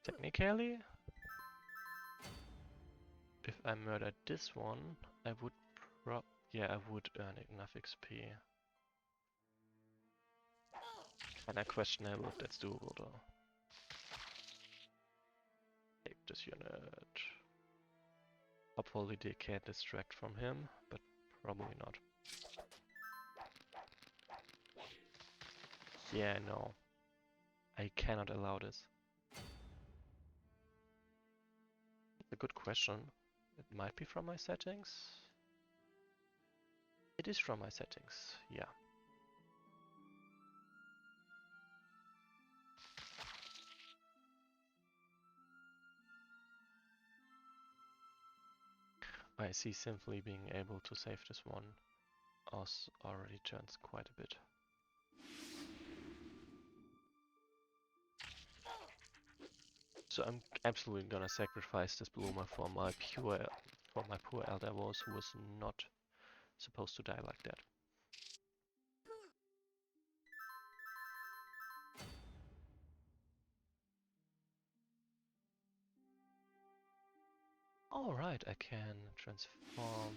Technically, if I murdered this one, I would I would earn enough XP. Kinda questionable if that's doable though. Take this unit. Hopefully they can't distract from him, but probably not. Yeah, no. I cannot allow this. A good question. It might be from my settings. It is from my settings, yeah. I see simply being able to save this one already turns quite a bit. So I'm absolutely gonna sacrifice this bloomer for my poor elder boss who was not supposed to die like that. Alright, I can transform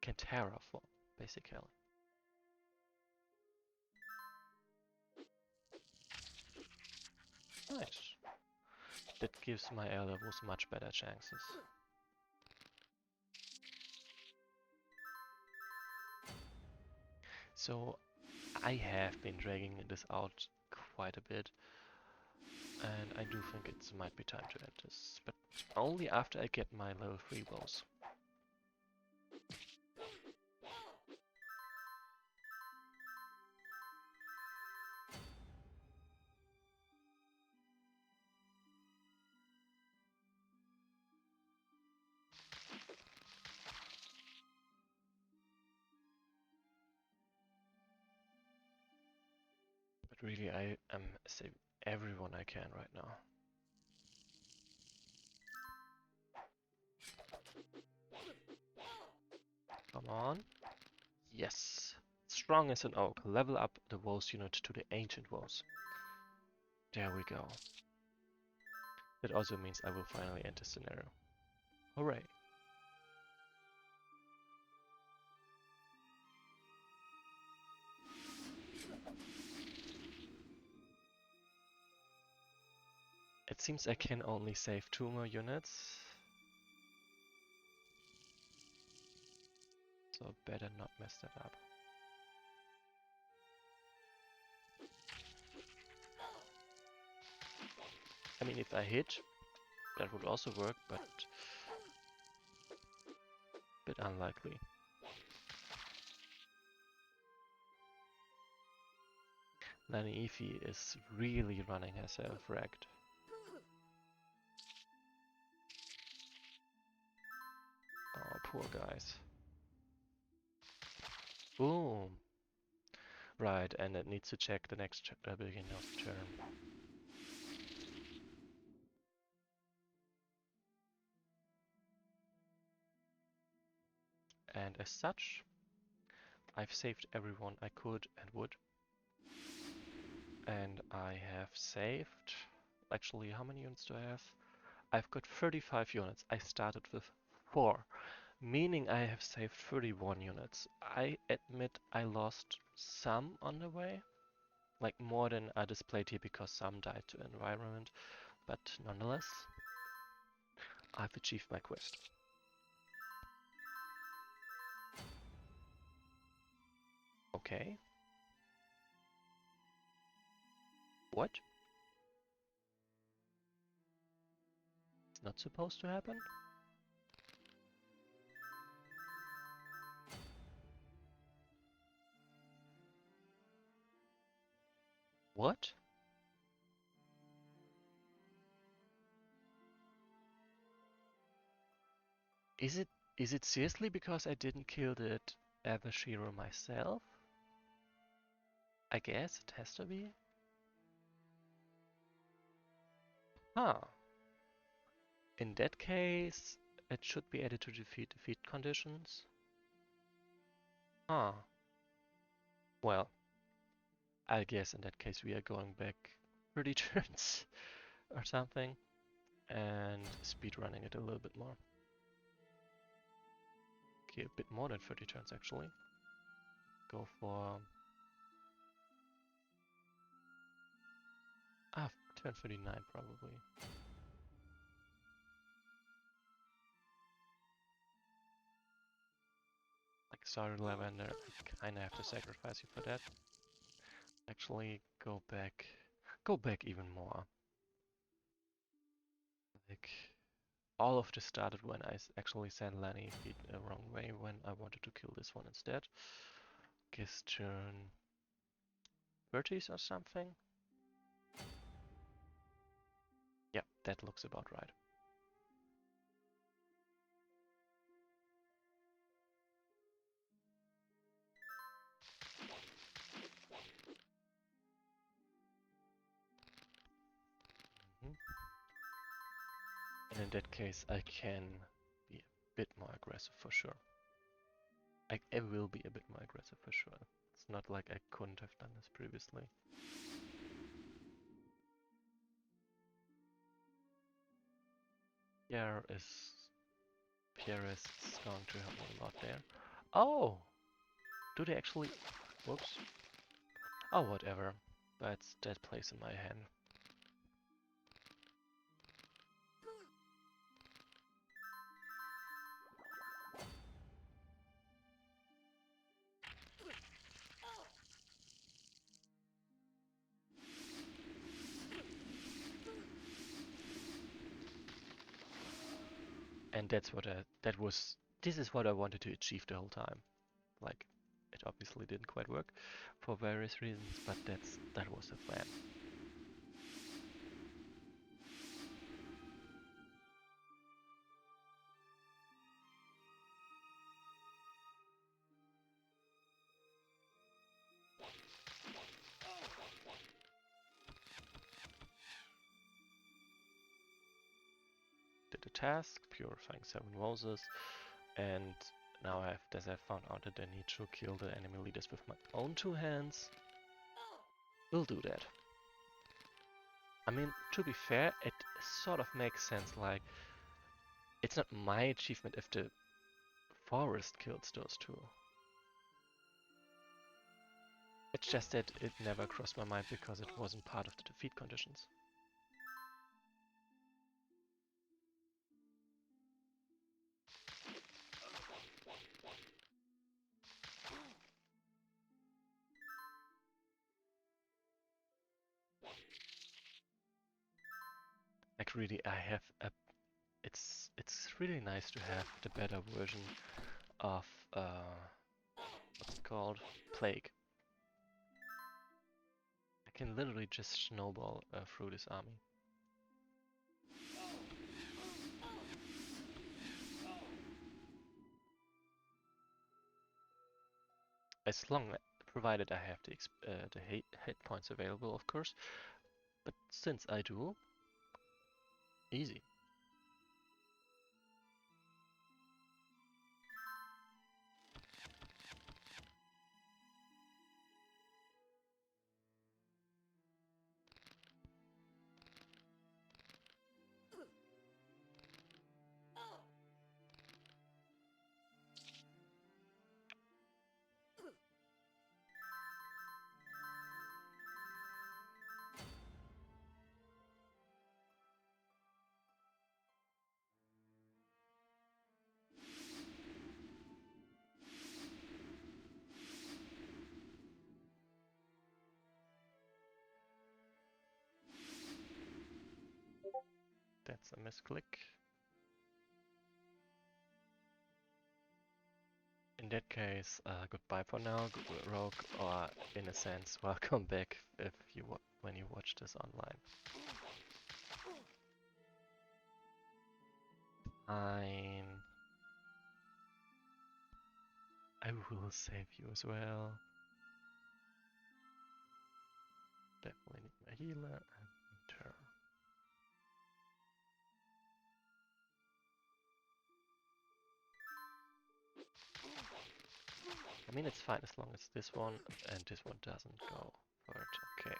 can terraform, basically. Nice. That gives my elder boss much better chances. So I have been dragging this out quite a bit, and I do think it might be time to end this, but only after I get my level 3 bows. But really, I am saving everyone I can right now. Come on. Yes. Strong as an oak. Level up the woes unit to the ancient woes. There we go. That also means I will finally end the scenario. Hooray. It seems I can only save 2 more units. So better not mess that up. I mean, if I hit, that would also work, but a bit unlikely. Lani Ify is really running herself ragged. Oh, poor guys. Boom! Right, and it needs to check the next beginning of the turn. And as such, I've saved everyone I could and would. And I have saved... Actually, how many units do I have? I've got 35 units. I started with 4, meaning I have saved 31 units. I admit I lost some on the way, like more than I displayed here because some died to environment, but nonetheless, I've achieved my quest. Okay. What? It's not supposed to happen? What? Is it seriously because I didn't kill that Avashiro myself? I guess it has to be. Huh. In that case, it should be added to defeat conditions. Huh. Well, I guess in that case we are going back 30 turns or something and speedrunning it a little bit more. Okay, a bit more than 30 turns actually. Go for turn 39 probably. Like sorry Lavender, I kinda have to sacrifice you for that. Actually go back even more. Like all of this started when I actually sent Lenny feet the wrong way when I wanted to kill this one instead. Guess turn 30s or something? Yeah, that looks about right. And in that case, I can be a bit more aggressive for sure. I will be a bit more aggressive for sure. It's not like I couldn't have done this previously. Pierre is going to help me a lot there. Oh! Do they actually... Whoops. Oh, whatever. That plays in my hand. And that's what this is what I wanted to achieve the whole time. Like, it obviously didn't quite work for various reasons, but that was the plan. Did a task, purifying 7 roses, and now as I found out that I need to kill the enemy leaders with my own 2 hands, we'll do that. I mean, to be fair, it sort of makes sense, like, it's not my achievement if the forest kills those 2. It's just that it never crossed my mind because it wasn't part of the defeat conditions. Like really, it's really nice to have the better version of what's it called? Plague. I can literally just snowball through this army. Provided I have the hit points available, of course. But since I do, easy. That's a misclick. In that case, goodbye for now, Rogue, or in a sense, welcome back if you when you watch this online. Fine. I will save you as well. Definitely need my healer and meter. I mean, it's fine as long as this one and this one doesn't go for it. Okay.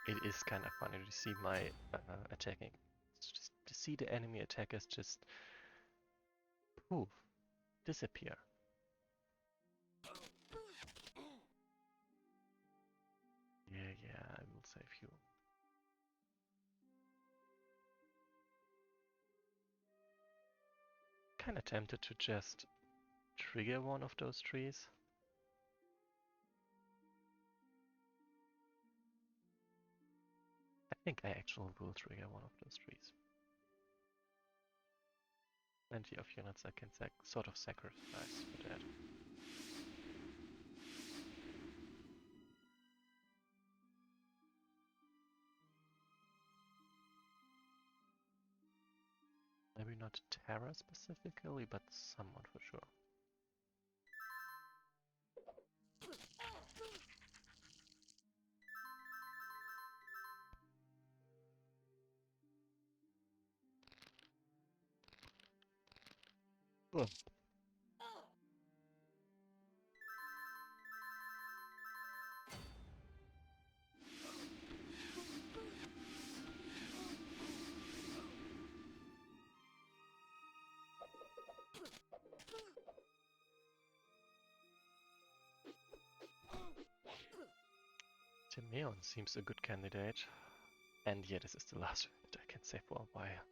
It is kind of funny to see my attacking. Just to see the enemy attackers just poof, disappear. Yeah, I will save you. Kinda tempted to just trigger one of those trees. I think I actually will trigger one of those trees. Plenty of units I can sort of sacrifice for that. Maybe not Terra specifically, but someone for sure. Oh. Timeon seems a good candidate. And yeah, this is the last that I can save for a while.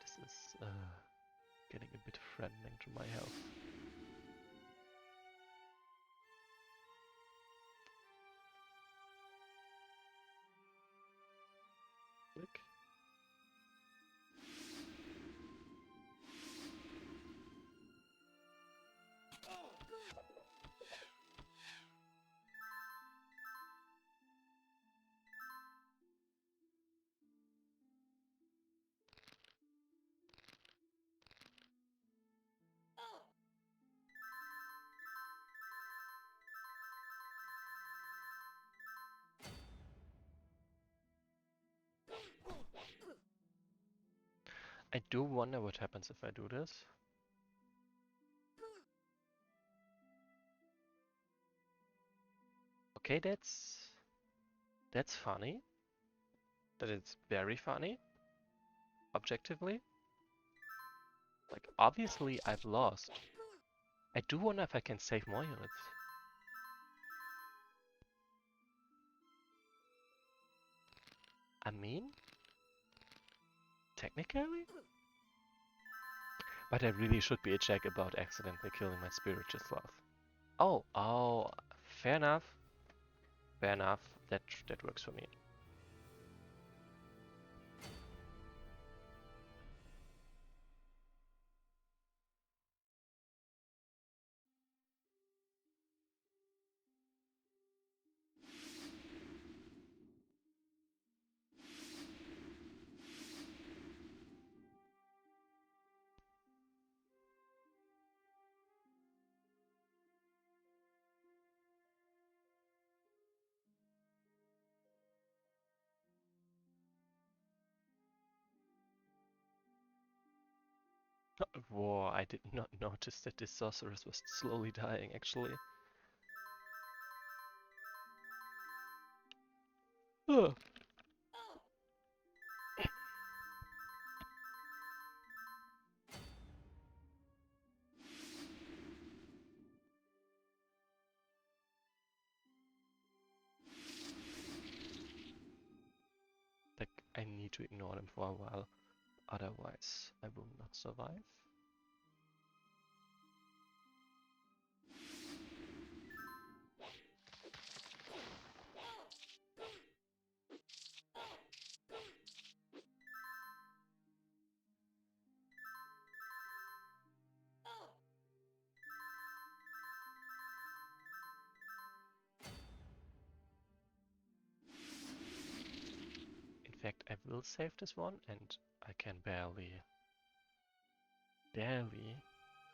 This is getting a bit threatening to my health. Click. I do wonder what happens if I do this. Okay, that's funny. That is very funny. Objectively. Like, obviously I've lost. I do wonder if I can save more units. I mean, technically? But I really should be a check about accidentally killing my spiritual sloth. Oh, fair enough. Fair enough. That works for me. Whoa, I did not notice that this sorceress was slowly dying, actually. Ugh. Like, I need to ignore them for a while, otherwise I will not survive. will save this one, and I can barely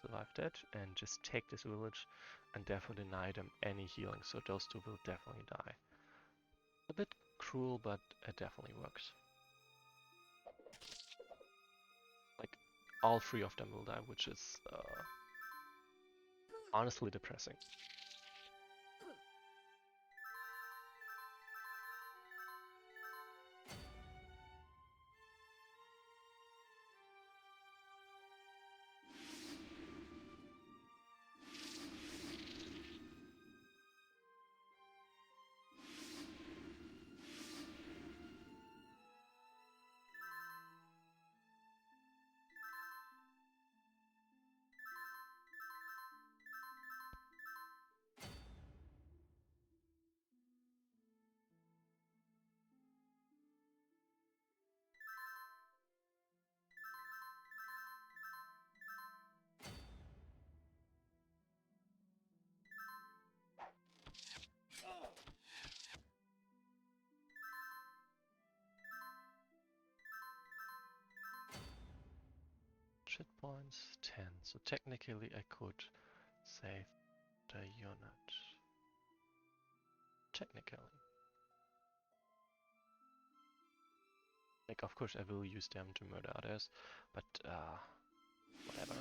survive that, and just take this village and therefore deny them any healing, so those two will definitely die. A bit cruel, but it definitely works. Like, all three of them will die, which is honestly depressing. Hit points 10, so technically I could save the unit. Technically. Like, of course I will use them to murder others, but whatever.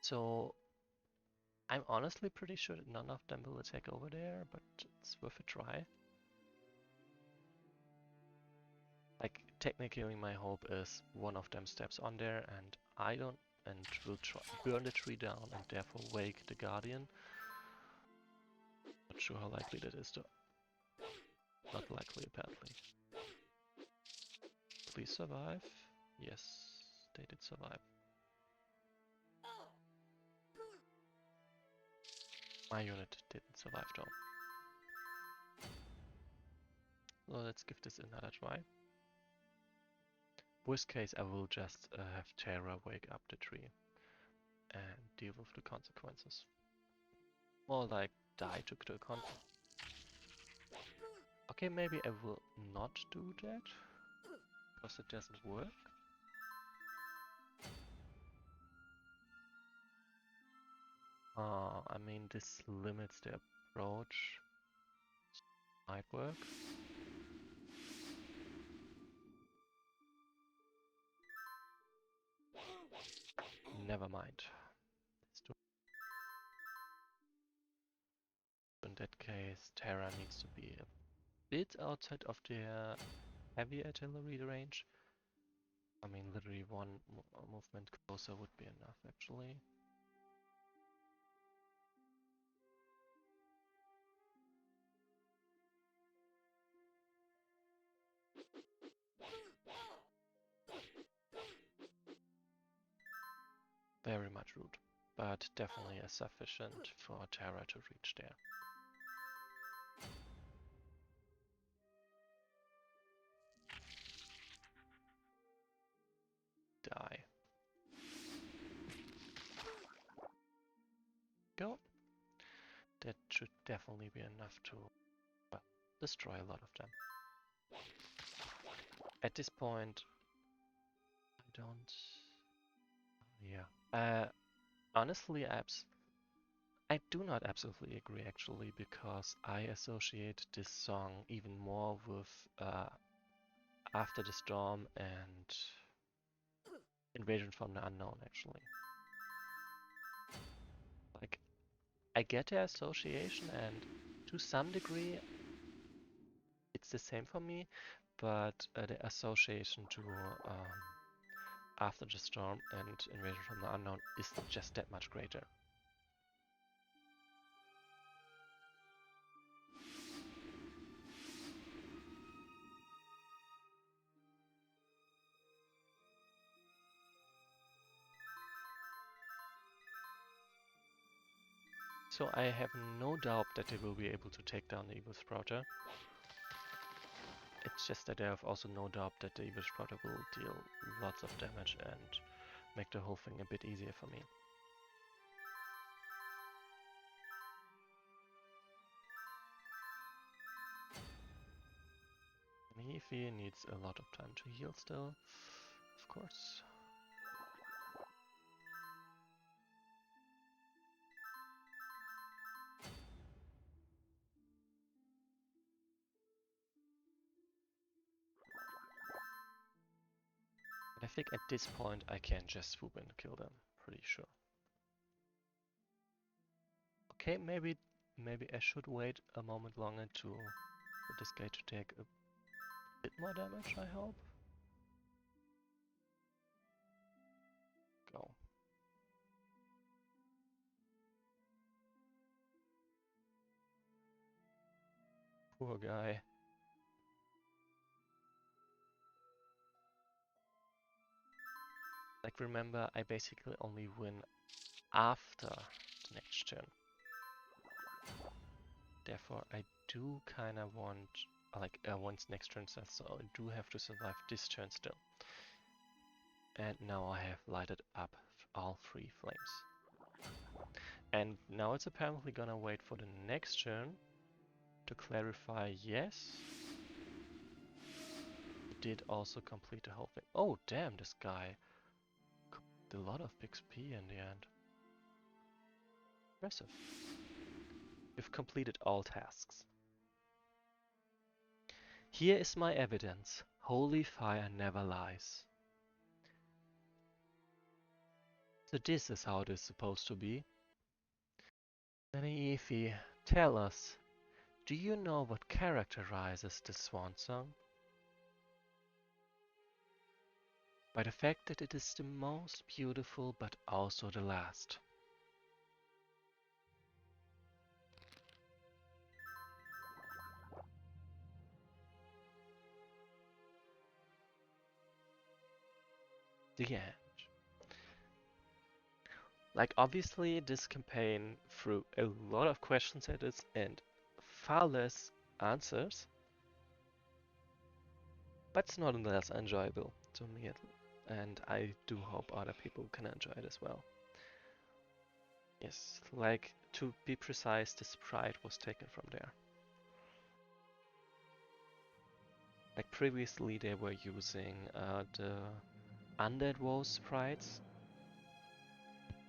So I'm honestly pretty sure that none of them will attack over there, but it's worth a try. Like, technically my hope is one of them steps on there and I don't, and will try burn the tree down and therefore wake the guardian. Not sure how likely that is though. Not likely apparently. Please survive. Yes, they did survive. My unit didn't survive though. So let's give this another try. Worst case, I will just have Terra wake up the tree and deal with the consequences. Or like die to the con. Okay, maybe I will not do that because it doesn't work. I mean, this limits the approach. Might work. Never mind. In that case, Terra needs to be a bit outside of the heavy artillery range. I mean, literally one movement closer would be enough, actually. Very much rude, but definitely sufficient for Terra to reach there. Die. Go. That should definitely be enough to, well, destroy a lot of them. At this point, I don't... Yeah. Honestly, I do not absolutely agree, actually, because I associate this song even more with After the Storm and Invasion from the Unknown, actually. Like, I get the association, and to some degree, it's the same for me, but the association to After the Storm and Invasion from the Unknown is just that much greater. So I have no doubt that they will be able to take down the Evil Sprouter. It's just that I have also no doubt that the Evil Sprouter will deal lots of damage and make the whole thing a bit easier for me. Eevee needs a lot of time to heal still, of course. But I think at this point I can just swoop in and kill them, pretty sure. Okay, maybe I should wait a moment longer for this guy to take a bit more damage, I hope. Go. Poor guy. Like, remember, I basically only win after the next turn. Therefore, I do kind of want, like, once next turn says so, I do have to survive this turn still. And now I have lighted up all 3 flames. And now it's apparently gonna wait for the next turn to clarify, yes. It did also complete the whole thing. Oh, damn, this guy did a lot of XP in the end. Impressive. You've completed all tasks. Here is my evidence. Holy fire never lies. So this is how it is supposed to be. Eevee, tell us, do you know what characterizes the swan song? By the fact that it is the most beautiful but also the last. The end. Like, obviously this campaign threw a lot of questions at us and far less answers, but it's not less enjoyable to me, and I do hope other people can enjoy it as well. Yes, like, to be precise, the sprite was taken from there. Like, previously they were using the Undead Woes sprites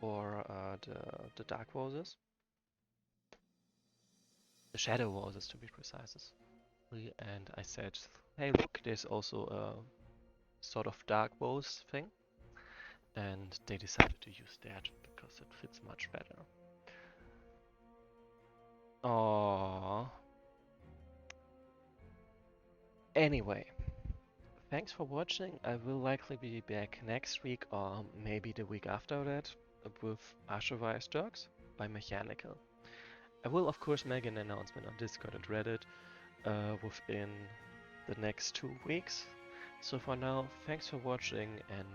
or the Dark Roses. The Shadow Roses, to be precise. And I said, hey look, there's also a sort of Dark Woes thing. And they decided to use that because it fits much better. Aww. Anyway, thanks for watching. I will likely be back next week or maybe the week after that with Asherwise Dogs by Mechanical. I will of course make an announcement on Discord and Reddit within the next 2 weeks. So for now, thanks for watching and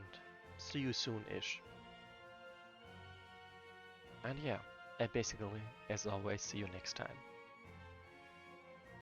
see you soon-ish. And yeah, I basically, as always, see you next time.